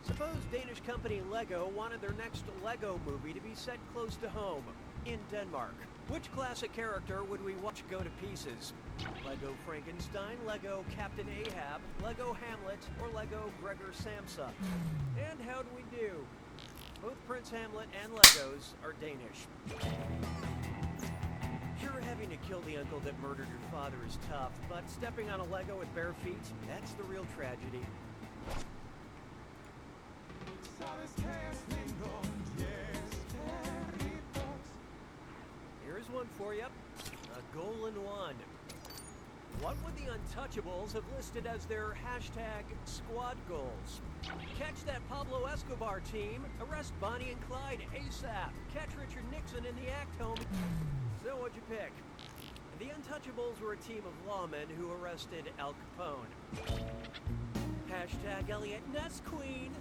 Suppose Danish company Lego wanted their next Lego movie to be set close to home, in Denmark. Which classic character would we watch go to pieces? Lego Frankenstein, Lego Captain Ahab, Lego Hamlet, or Lego Gregor Samsa? And how do we do? Both Prince Hamlet and Legos are Danish. Sure, having to kill the uncle that murdered your father is tough, but stepping on a Lego with bare feet, that's the real tragedy. Here's one for you. A golden one. What would the Untouchables have listed as their hashtag squad goals? Catch that Pablo Escobar team, arrest Bonnie and Clyde ASAP, catch Richard Nixon in the act, homie. So what'd you pick? The Untouchables were a team of lawmen who arrested Al Capone. Hashtag Elliot Ness Queen.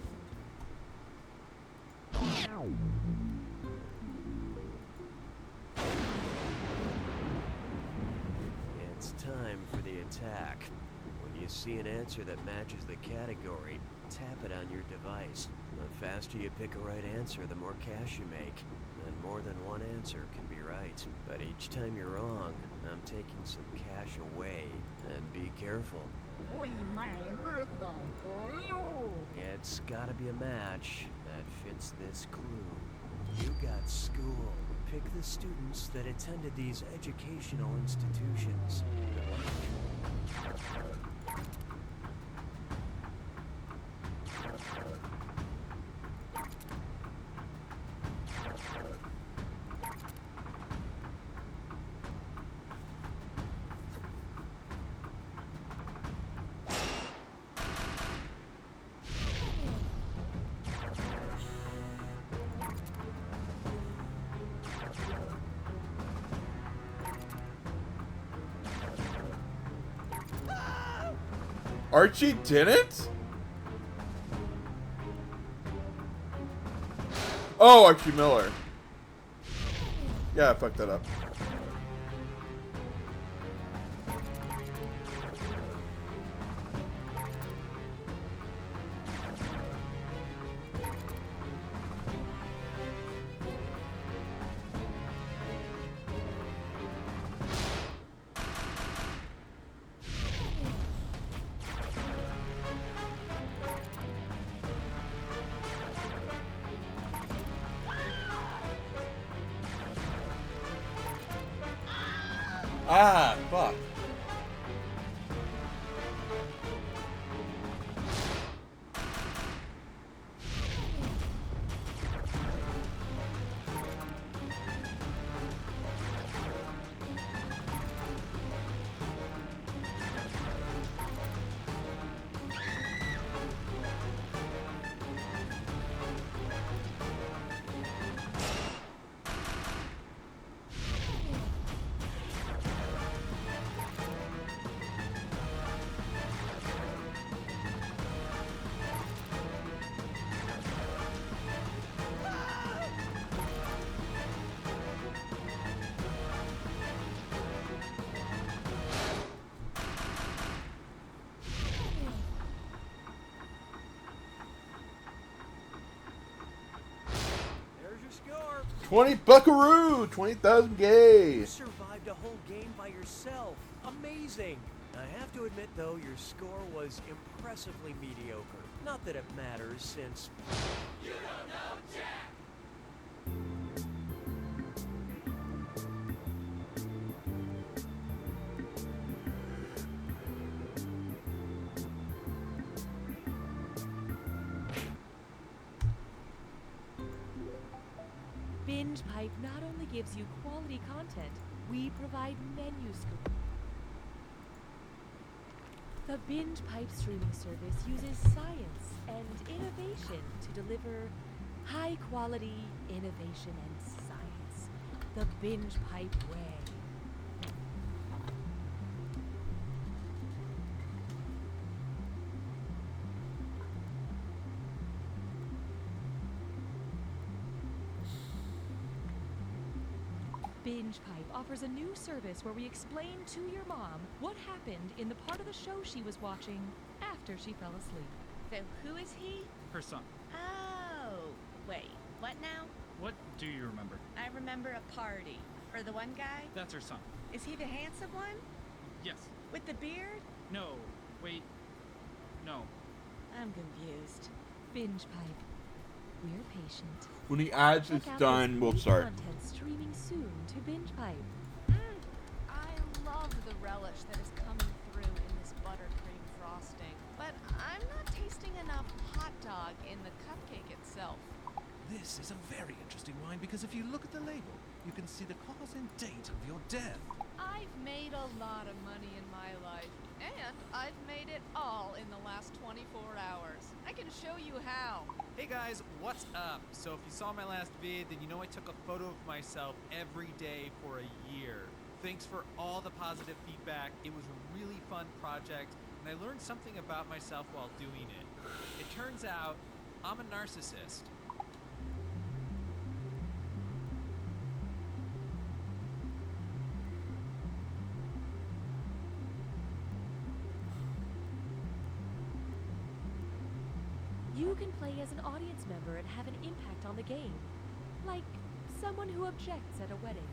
It's time for the attack. When you see an answer that matches the category, tap it on your device. The faster you pick a right answer, the more cash you make. And more than one answer can be right. But each time you're wrong, I'm taking some cash away. And be careful. It's gotta be a match that fits this clue. You got school. Pick the students that attended these educational institutions. Archie didn't? Oh, Archie Miller. Yeah, I fucked that up. Ah, fuck. There's your score. 20 buckaroo! 20,000 gay! You survived a whole game by yourself. Amazing. I have to admit, though, your score was impressively mediocre. Not that it matters, since... You don't know Jack! Binge Pipe not only gives you quality content, we provide menu scoop. The Binge Pipe streaming service uses science and innovation to deliver high quality innovation and science. The Binge Pipe way. Binge Pipe offers a new service where we explain to your mom what happened in the part of the show she was watching after she fell asleep. So who is he? Her son. Oh, wait, what now? What do you remember? I remember a party. For the one guy? That's her son. Is he the handsome one? Yes. With the beard? No. Wait. No. I'm confused. Binge Pipe. We're patient. When the ads is Check out done, this we'll new start. Content streaming soon to Binge Pipe. I love the relish that is coming through in this buttercream frosting, but I'm not tasting enough hot dog in the cupcake itself. This is a very interesting wine because if you look at the label, you can see the cause and date of your death. I've made a lot of money in my life, and I've made it all in the last 24 hours. I can show you how. Hey guys, what's up? So if you saw my last vid, then you know I took a photo of myself every day for a year. Thanks for all the positive feedback. It was a really fun project, and I learned something about myself while doing it. It turns out, I'm a narcissist. You can play as an audience member and have an impact on the game. Like someone who objects at a wedding.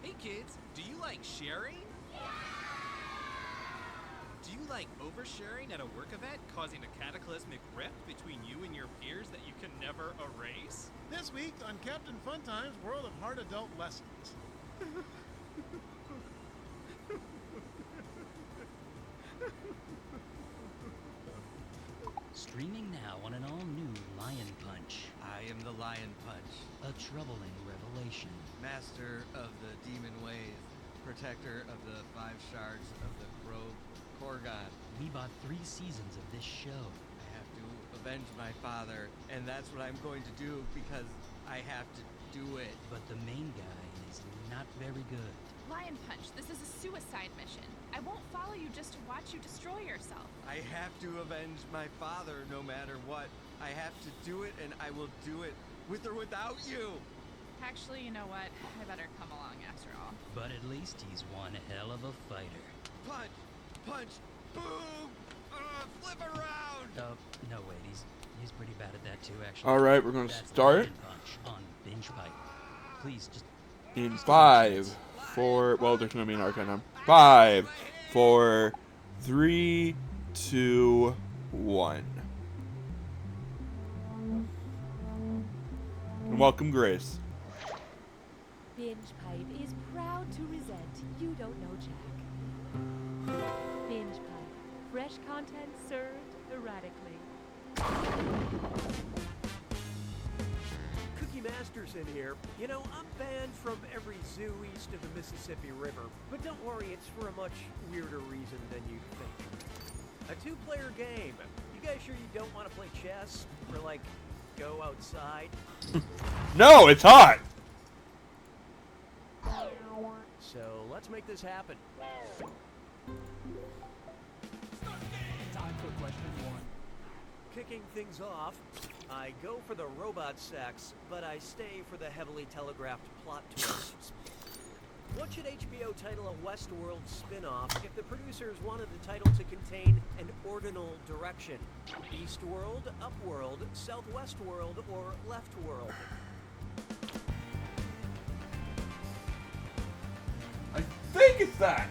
Hey kids, do you like sharing? Do you like oversharing at a work event, causing a cataclysmic rift between you and your peers that you can never erase? This week on Captain Funtime's World of Hard Adult Lessons. Streaming now on an all-new Lion Punch. I am the Lion Punch, A troubling revelation. Master of the demon ways, protector of the 5 shards of the Grove Korgon. We bought 3 seasons of this show. I have to avenge my father, and that's what I'm going to do because I have to do it. But the main guy is not very good. Lion Punch, this is a suicide mission. I won't follow you just to watch you destroy yourself. I have to avenge my father no matter what. I have to do it, and I will do it with or without you. Actually, you know what? I better come along after all. But at least he's one hell of a fighter. Punch! Punch! Boom! Flip around! No, wait, he's pretty bad at that too, actually. Alright, we're gonna That's start. Lion Punch on Binge Pipe. Please, just In 5, 4, well, there's gonna be an arcade time. 5, 4, 3, 2, 1. And welcome, Grace. Binge Pipe is proud to resent You Don't Know Jack. Binge Pipe. Fresh content served erratically. Cookie Masterson here. You know, I'm banned from every zoo east of the Mississippi River. But don't worry, it's for a much weirder reason than you'd think. A 2-player game. You guys sure you don't want to play chess? Or, like, go outside? No, it's hot! So, let's make this happen. Time for question 1. Kicking things off, I go for the robot sex, but I stay for the heavily telegraphed plot twists. What should HBO title a Westworld spin-off if the producers wanted the title to contain an ordinal direction? Eastworld, Upworld, Southwestworld, or Leftworld? I think it's that.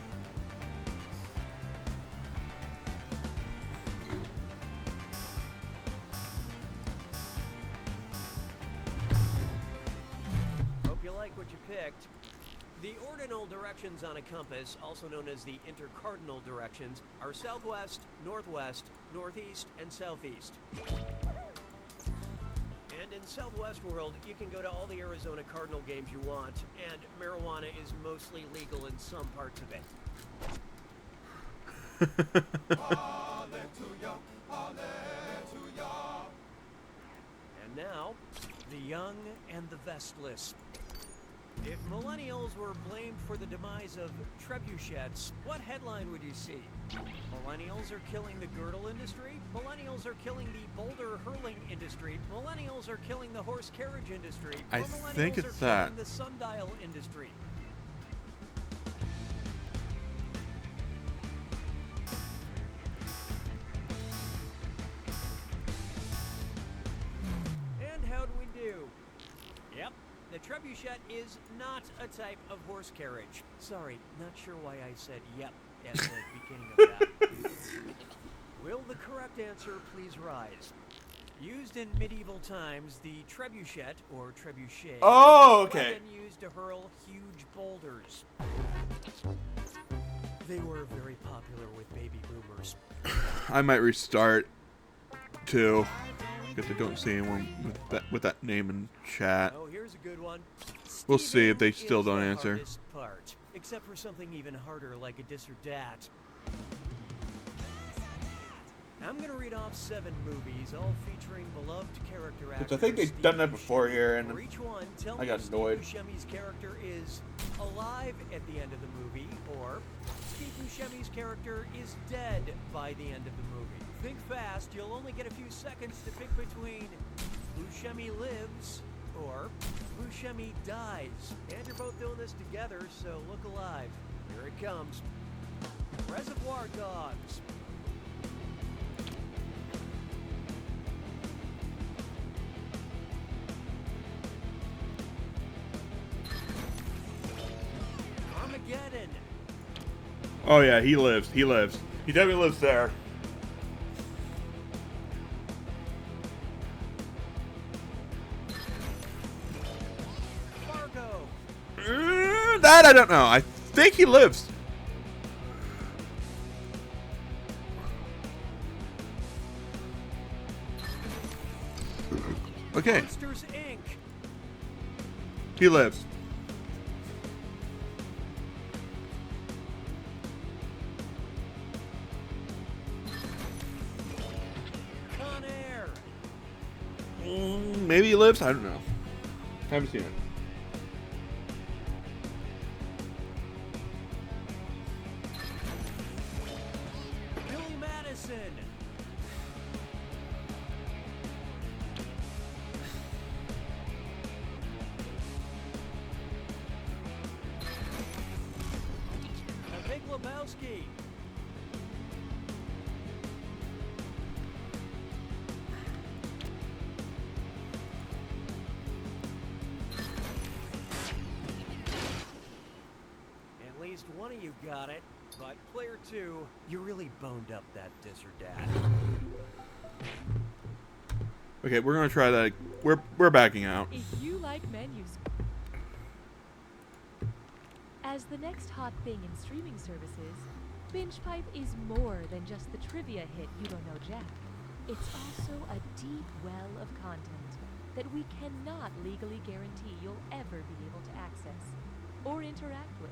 Hope you like what you picked. The ordinal directions on a compass, also known as the intercardinal directions, are southwest, northwest, northeast, and southeast. And in Southwest World, you can go to all the Arizona Cardinal games you want, and marijuana is mostly legal in some parts of it. And now, the young and the vestless. If millennials were blamed for the demise of trebuchets, what headline would you see? Millennials are killing the girdle industry. Millennials are killing the boulder hurling industry. Millennials are killing the horse carriage industry. I Or think millennials it's are that. killing the sundial industry. And how'd we do? Yep. The trebuchet is not a type of horse carriage. Sorry, not sure why I said yep at the beginning of that. Will the correct answer please rise? Used in medieval times, the trebuchet, or trebuchet, Oh, was okay. then used to hurl huge boulders. They were very popular with baby boomers. I might restart too, because I don't see anyone with that name in chat. Oh, here's a good one. We'll see if they Steven still is don't the answer. hardest part, except for something even harder like a dis or dat. I'm gonna read off 7 movies, all featuring beloved character actors. Which I think they've done that before here, and For each one, tell I me got if annoyed. Steve Buscemi's character is alive at the end of the movie, or Steve Buscemi's character is dead by the end of the movie. Think fast, you'll only get a few seconds to pick between Buscemi lives or Buscemi dies. And you're both doing this together, so look alive. Here it comes. Reservoir Dogs. Armageddon. Oh yeah, he lives. He lives. He definitely lives there. Fargo. That I don't know. I think he lives. Okay, Monsters, Inc. he lives. Con Air. Maybe he lives. I don't know. Haven't seen it. Billy Madison. The Big Lebowski. At least one of you got it. But player 2, you really boned up that disser dad. Okay, we're gonna try that. We're backing out. If you like menus. As the next hot thing in streaming services, Binge Pipe is more than just the trivia hit You Don't Know Jack. It's also a deep well of content that we cannot legally guarantee you'll ever be able to access or interact with.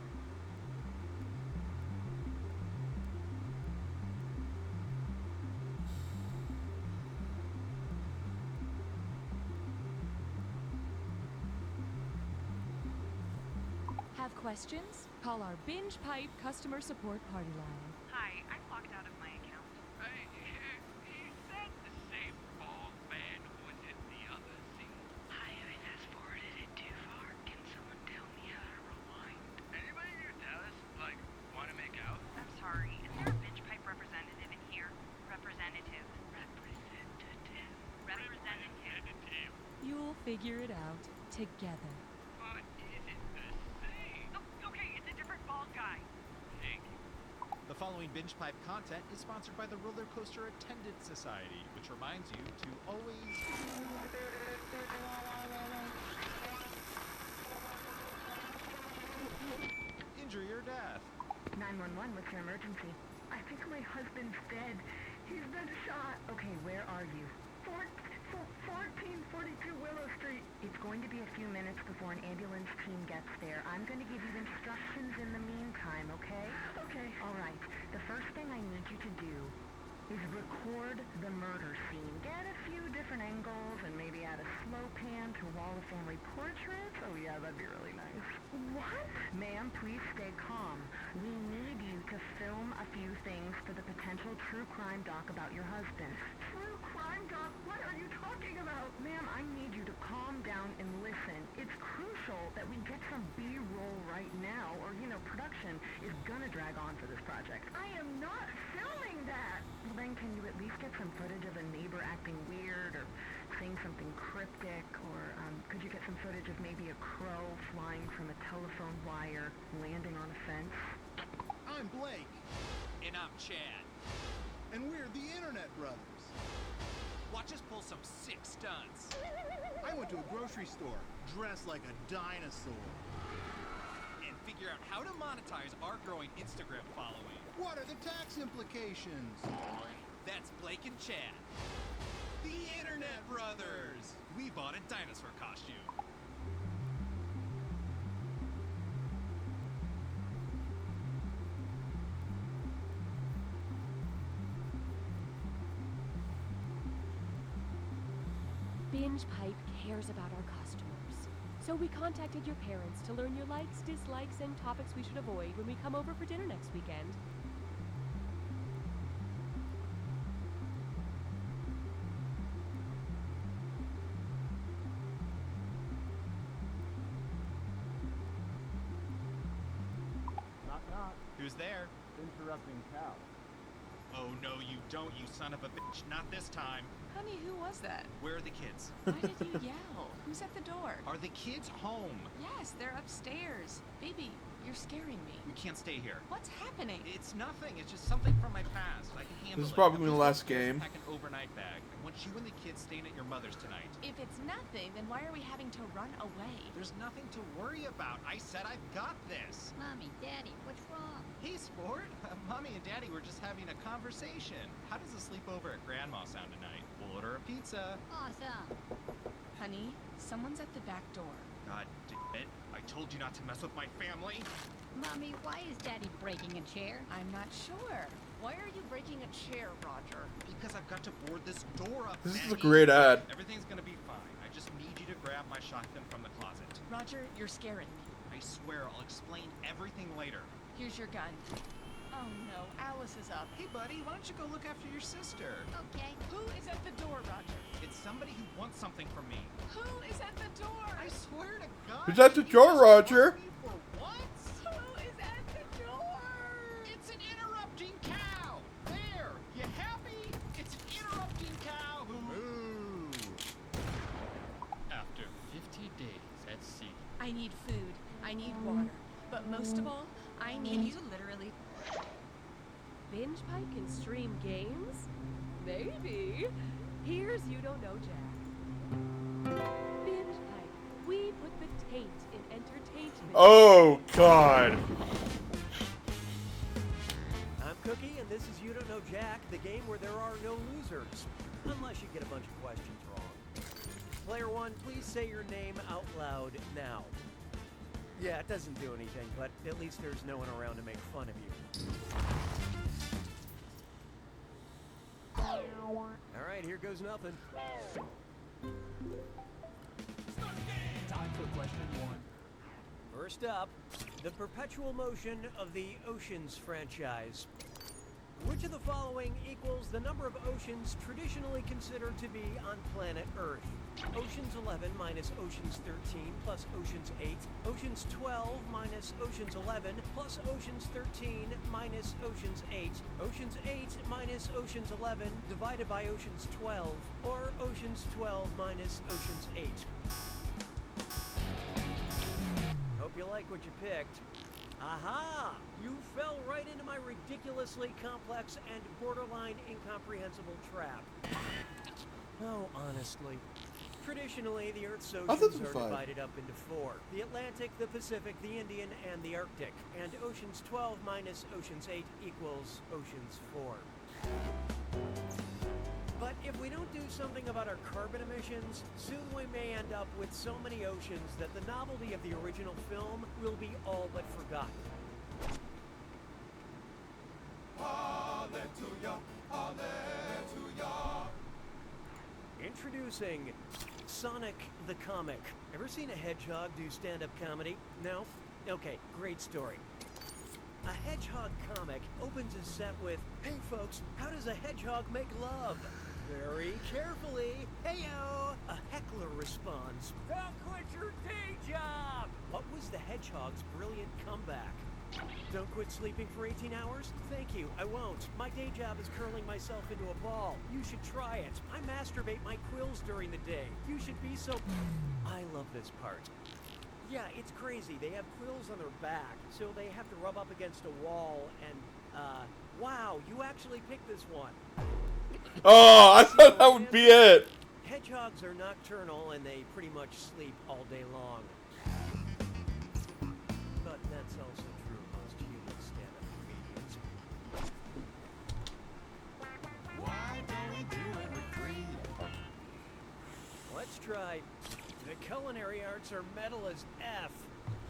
Have questions? Call our Binge Pipe customer support party line. Hi, I'm locked out of my account. Is that the same ball fan who was in the other scene? Hi, I fast-forwarded it too far. Can someone tell me how to rewind? Anybody near Dallas, like, want to make out? I'm sorry, is there a Binge Pipe representative in here? Representative. You'll figure it out together. But is it the same? Oh, okay, it's a different bald guy. Thank you. The following Binge Pipe content is sponsored by the Roller Coaster Attendant Society, which reminds you to always... injure your death. 911, what's your emergency? I think my husband's dead. He's been shot. Okay, where are you? 1442 Willow Street. It's going to be a few minutes before an ambulance team gets there. I'm going to give you instructions in the meantime, okay? Okay. All right. The first thing I need you to do is record the murder scene. Get a few different angles and maybe add a slow pan to a wall of family portraits. Oh yeah, that'd be really nice. What? Ma'am, please stay calm. We need you to film a few things for the potential true crime doc about your husband. True crime doc? What are you talking about? Ma'am, I need you to calm down and listen. It's crucial that we get some B-roll right now, or, you know, production is gonna drag on for this project. I am not filming that! Well, then can you at least get some footage of a neighbor acting weird, or saying something cryptic, or could you get some footage of maybe a crow flying from a telephone wire, landing on a fence? I'm Blake. And I'm Chad. And we're the Internet Brothers. Watch us pull some sick stunts. I went to a grocery store, dressed like a dinosaur. And figure out how to monetize our growing Instagram following. What are the tax implications? That's Blake and Chad. The Internet Brothers! We bought a dinosaur costume. Binge Pipe cares about our customers. So we contacted your parents to learn your likes, dislikes, and topics we should avoid when we come over for dinner next weekend. Knock, knock. Who's there? Interrupting cow. Oh, no, you don't, you son of a bitch. Not this time. Honey, who was that? Where are the kids? Why did you yell? Who's at the door? Are the kids home? Yes, they're upstairs. Baby, you're scaring me. We can't stay here. What's happening? It's nothing. It's just something from my past. I can handle it. This is probably Now, the please last don't game. Pack an overnight bag. I want you and the kids staying at your mother's tonight. If it's nothing, then why are we having to run away? There's nothing to worry about. I said I've got this. Mommy, Daddy, what's wrong? Hey, sport. Mommy and Daddy were just having a conversation. How does a sleepover at Grandma sound tonight? We'll order a pizza. Awesome. Honey, someone's at the back door. God damn it. I told you not to mess with my family. Mommy, why is Daddy breaking a chair? I'm not sure. Why are you breaking a chair, Roger? Because I've got to board this door up. This is a Maggie. great ad. Everything's gonna be fine. I just need you to grab my shotgun from the closet. Roger, you're scaring me. I swear I'll explain everything later. Here's your gun. Oh no, Alice is up. Hey buddy, why don't you go look after your sister? Okay. Who is at the door, Roger? It's somebody who wants something from me. Who is at the door? I swear to God. Who's at the door, Roger? For what? Who is at the door? It's an interrupting cow. There. You happy? It's an interrupting cow who... Ooh. After 50 days at sea. I need food. I need water. But most of all, I need Can you literally... Binge Pipe can stream games? Maybe. Here's You Don't Know Jack. Binge Pipe. We put the taint in entertainment. Oh, God. I'm Cookie, and this is You Don't Know Jack, the game where there are no losers. Unless you get a bunch of questions wrong. Player 1, please say your name out loud now. Yeah, it doesn't do anything, but at least there's no one around to make fun of you. Alright, here goes nothing. Time for question 1. First up, the perpetual motion of the Oceans franchise. Which of the following equals the number of oceans traditionally considered to be on planet Earth? Oceans 11 minus Oceans 13 plus Oceans 8, Oceans 12 minus Oceans 11 plus Oceans 13 minus Oceans 8, Oceans 8 minus Oceans 11 divided by Oceans 12, or Oceans 12 minus Oceans 8. Hope you like what you picked. Aha! You fell right into my ridiculously complex and borderline incomprehensible trap. Oh, honestly. Traditionally, the Earth's oceans are divided up into 4. The Atlantic, the Pacific, the Indian, and the Arctic. And Oceans 12 minus Oceans 8 equals Oceans 4. But if we don't do something about our carbon emissions, soon we may end up with so many oceans that the novelty of the original film will be all but forgotten. Hallelujah, hallelujah. Introducing Sonic the Comic. Ever seen a hedgehog do stand-up comedy? No? Okay, great story. A hedgehog comic opens his set with, "Hey folks, how does a hedgehog make love?" Very carefully, "Heyo!" A heckler responds, "Don't quit your day job!" What was the hedgehog's brilliant comeback? Don't quit sleeping for 18 hours? Thank you, I won't. My day job is curling myself into a ball. You should try it. I masturbate my quills during the day. You should be so... I love this part. Yeah, it's crazy. They have quills on their back, so they have to rub up against a wall and, wow, you actually picked this one. Oh, I thought that would be it. Hedgehogs are nocturnal and they pretty much sleep all day long. But that's also true of most human stand-up comedians. Why don't we do it with green? Let's try. The culinary arts are metal as F,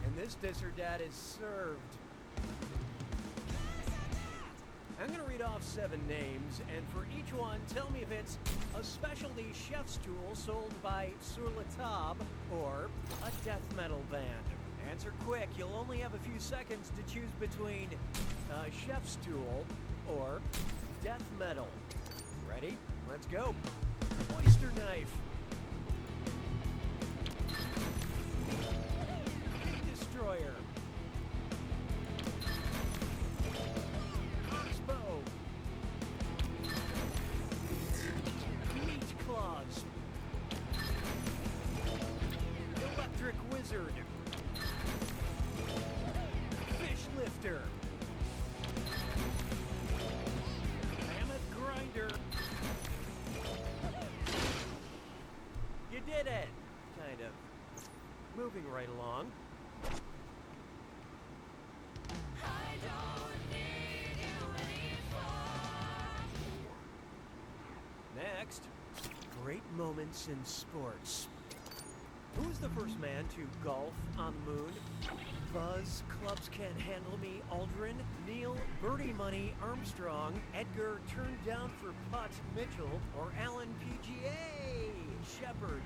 and this dis or dat is served. I'm gonna read off 7 names, and for each one, tell me if it's a specialty chef's tool sold by Sur la Table or a death metal band. Answer quick, you'll only have a few seconds to choose between a chef's tool or death metal. Ready? Let's go. Oyster knife. Destroyer. Crossbow. Meat claws. Electric wizard. Fish lifter. Mammoth grinder. You did it! Kind of. Moving right along. Next, great moments in sports. Who was the first man to golf on the moon? Buzz, Clubs Can't Handle Me, Aldrin, Neil, Birdie Money, Armstrong, Edgar, Turned Down for Putt, Mitchell, or Alan PGA, Shepard.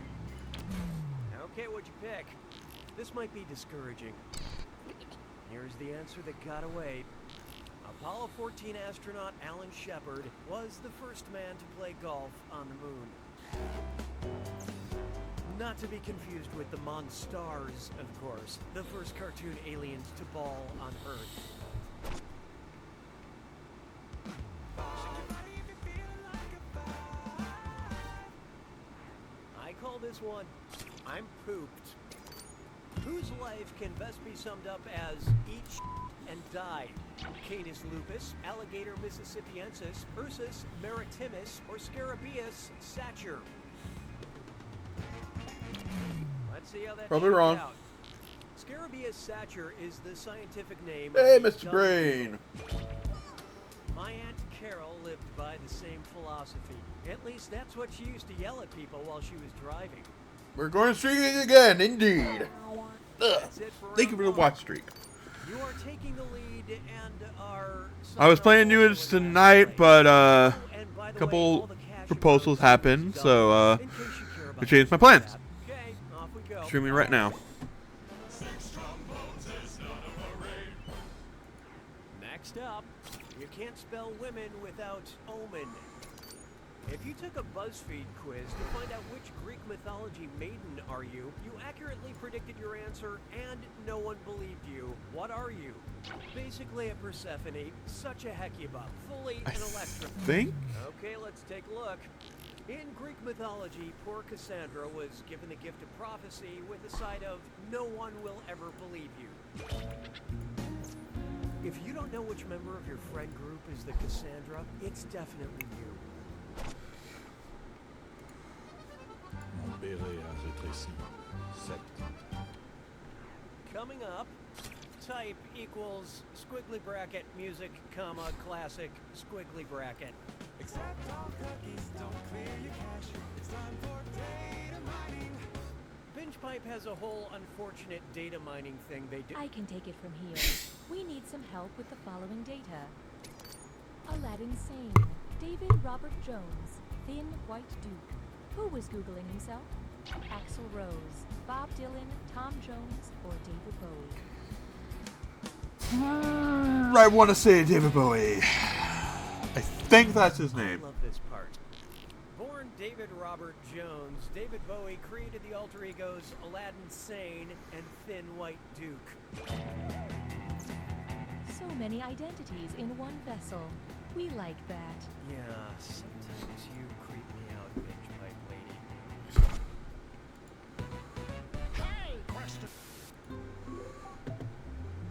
Okay, what'd you pick? This might be discouraging. Here's the answer that got away. Apollo 14 astronaut Alan Shepard was the first man to play golf on the moon. Not to be confused with the Monstars, of course, the first cartoon aliens to ball on Earth. I call this one, I'm pooped. Whose life can best be summed up as eat and died. Canis lupus, alligator mississippiensis, Ursus maritimus, or Scarabaeus sacher. Let's see how that Probably shakes wrong. out. Scarabaeus sacher is the scientific name Hey, of the Mr. dung Brain. beetle. My Aunt Carol lived by the same philosophy. At least that's what she used to yell at people while she was driving. We're going streaking again, indeed. Ugh. That's it for Thank you for the round one. watch streak. You are taking the lead and are... I was planning to do this tonight, but a couple proposals happened, so I changed my plans. Okay, off we go. Streaming right now. Next up, you can't spell women without omen. If you took a BuzzFeed quiz to find out which Greek mythology maiden are you, you accurately predicted your answer and no one believed you. What are you? Basically a Persephone, such a Hecuba, fully an Electra. Think? Okay, let's take a look. In Greek mythology, poor Cassandra was given the gift of prophecy with the side of, no one will ever believe you. If you don't know which member of your friend group is the Cassandra, it's definitely you. Mon béret a rétréci. 7. Coming up, type equals squiggly bracket music, comma, classic, squiggly bracket. Accept all cookies, don't clear your cache. It's time for data mining. BingePipe has a whole unfortunate data mining thing they do. I can take it from here. We need some help with the following data. Aladdin Sane, David Robert Jones, Thin White Duke. Who was Googling himself? Axl Rose, Bob Dylan, Tom Jones, or David Bowie? I want to say David Bowie. I think that's his name. I love this part. Born David Robert Jones, David Bowie created the alter egos Aladdin Sane and Thin White Duke. So many identities in one vessel. We like that. Yeah, sometimes you creep me out, BingePipe lady. Hey, question.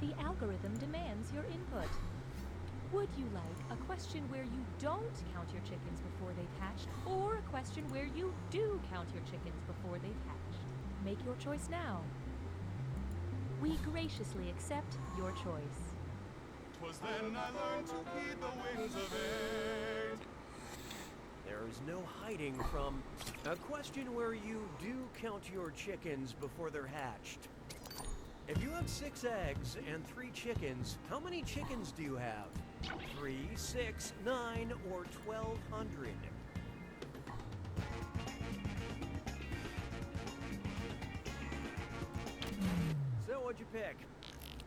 The algorithm demands your input. Would you like a question where you don't count your chickens before they've hatched, or a question where you do count your chickens before they've hatched? Make your choice now. We graciously accept your choice. 'Twas then I learned to heed the winds of age. There is no hiding from a question where you do count your chickens before they're hatched. If you have 6 eggs and 3 chickens, how many chickens do you have? 3, 6, 9, or 1,200? So what'd you pick?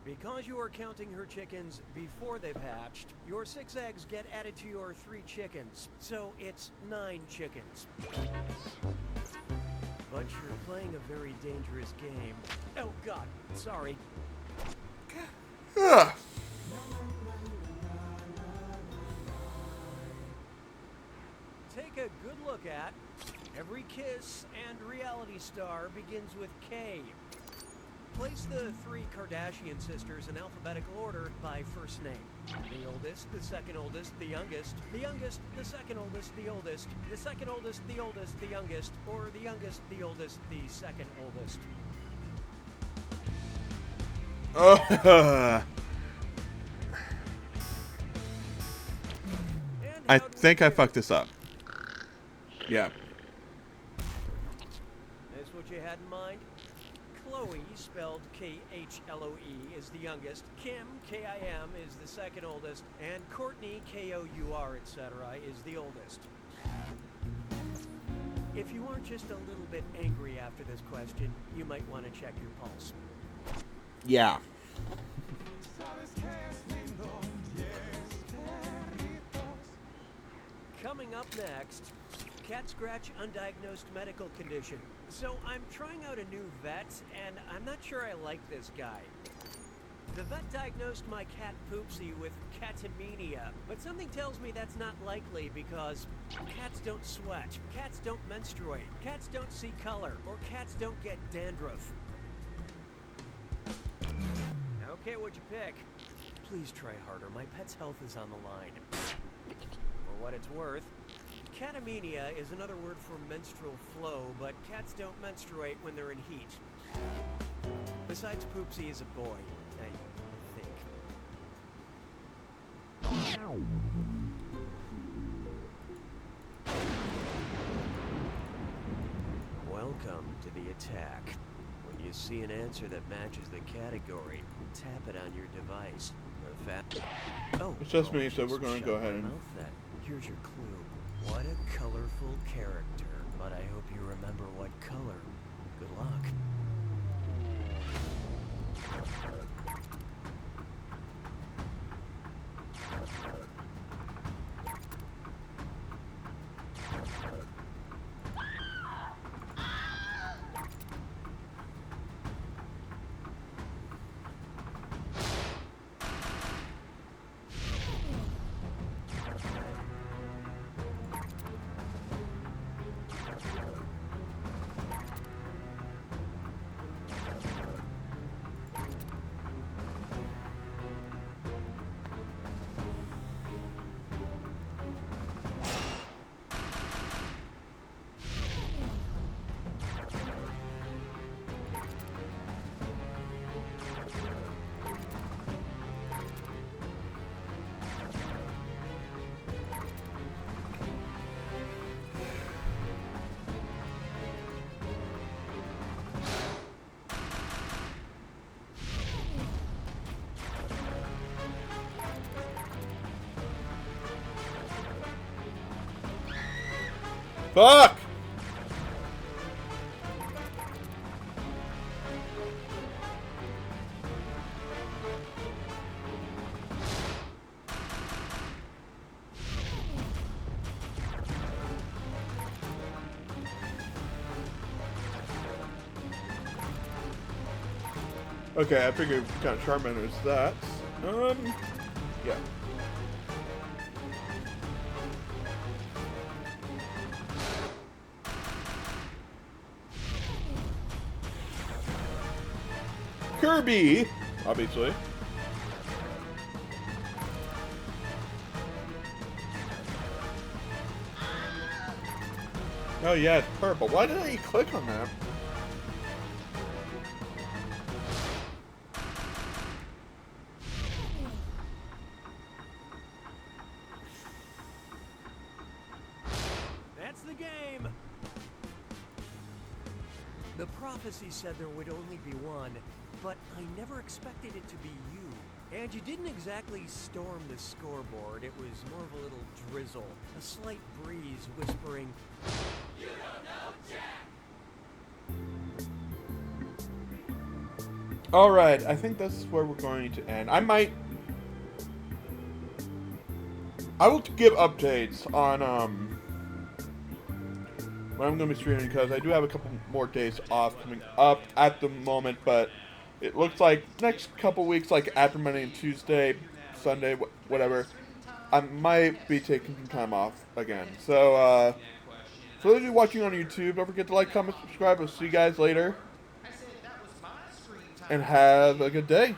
Because you are counting her chickens before they've hatched, your 6 eggs get added to your 3 chickens, so it's 9 chickens. But you're playing a very dangerous game. Oh god, sorry. Ugh. Take a good look at every kiss and reality star begins with K. Place the 3 Kardashian sisters in alphabetical order by first name. The oldest, the second oldest, the youngest, the youngest, the second oldest, the oldest, the second oldest, the oldest, the youngest, or the youngest, the oldest, the second oldest. I think I fucked this up. Yeah. That's what you had in mind? Chloe, spelled K-H-L-O-E, is the youngest. Kim, K-I-M, is the second oldest. And Courtney, K-O-U-R, etc., is the oldest. If you aren't just a little bit angry after this question, you might want to check your pulse. Yeah. Coming up next, cat scratch undiagnosed medical condition. So I'm trying out a new vet, and I'm not sure I like this guy. The vet diagnosed my cat Poopsie with catamenia, but something tells me that's not likely because cats don't sweat, cats don't menstruate, cats don't see color, or cats don't get dandruff. Okay, what'd you pick? please try harder? My pet's health is on the line. For what it's worth, catamenia is another word for menstrual flow, but cats don't menstruate when they're in heat. Besides, Poopsie is a boy, I think. Welcome to the attack. When you see an answer that matches the category, tap it on your device. It's just me, so we're going to go ahead and... Here's your clue. What a colorful character. But I hope you remember what color. Good luck. Fuck! Okay, I figured what kind of Charmander is that. Yeah. Kirby, obviously. Oh yeah, it's purple. Why didn't he click on that? That's the game! The prophecy said there would only be one, but I never expected it to be you. And you didn't exactly storm the scoreboard. It was more of a little drizzle, a slight breeze whispering, "You don't know Jack!" Alright, I think that's where we're going to end. I will give updates on, when I'm going to be streaming, because I do have a couple more days off coming up at the moment, but it looks like next couple weeks, like after Monday and Tuesday, Sunday, whatever, I might be taking some time off again. So, for those of you watching on YouTube, don't forget to like, comment, subscribe. I'll see you guys later. And have a good day.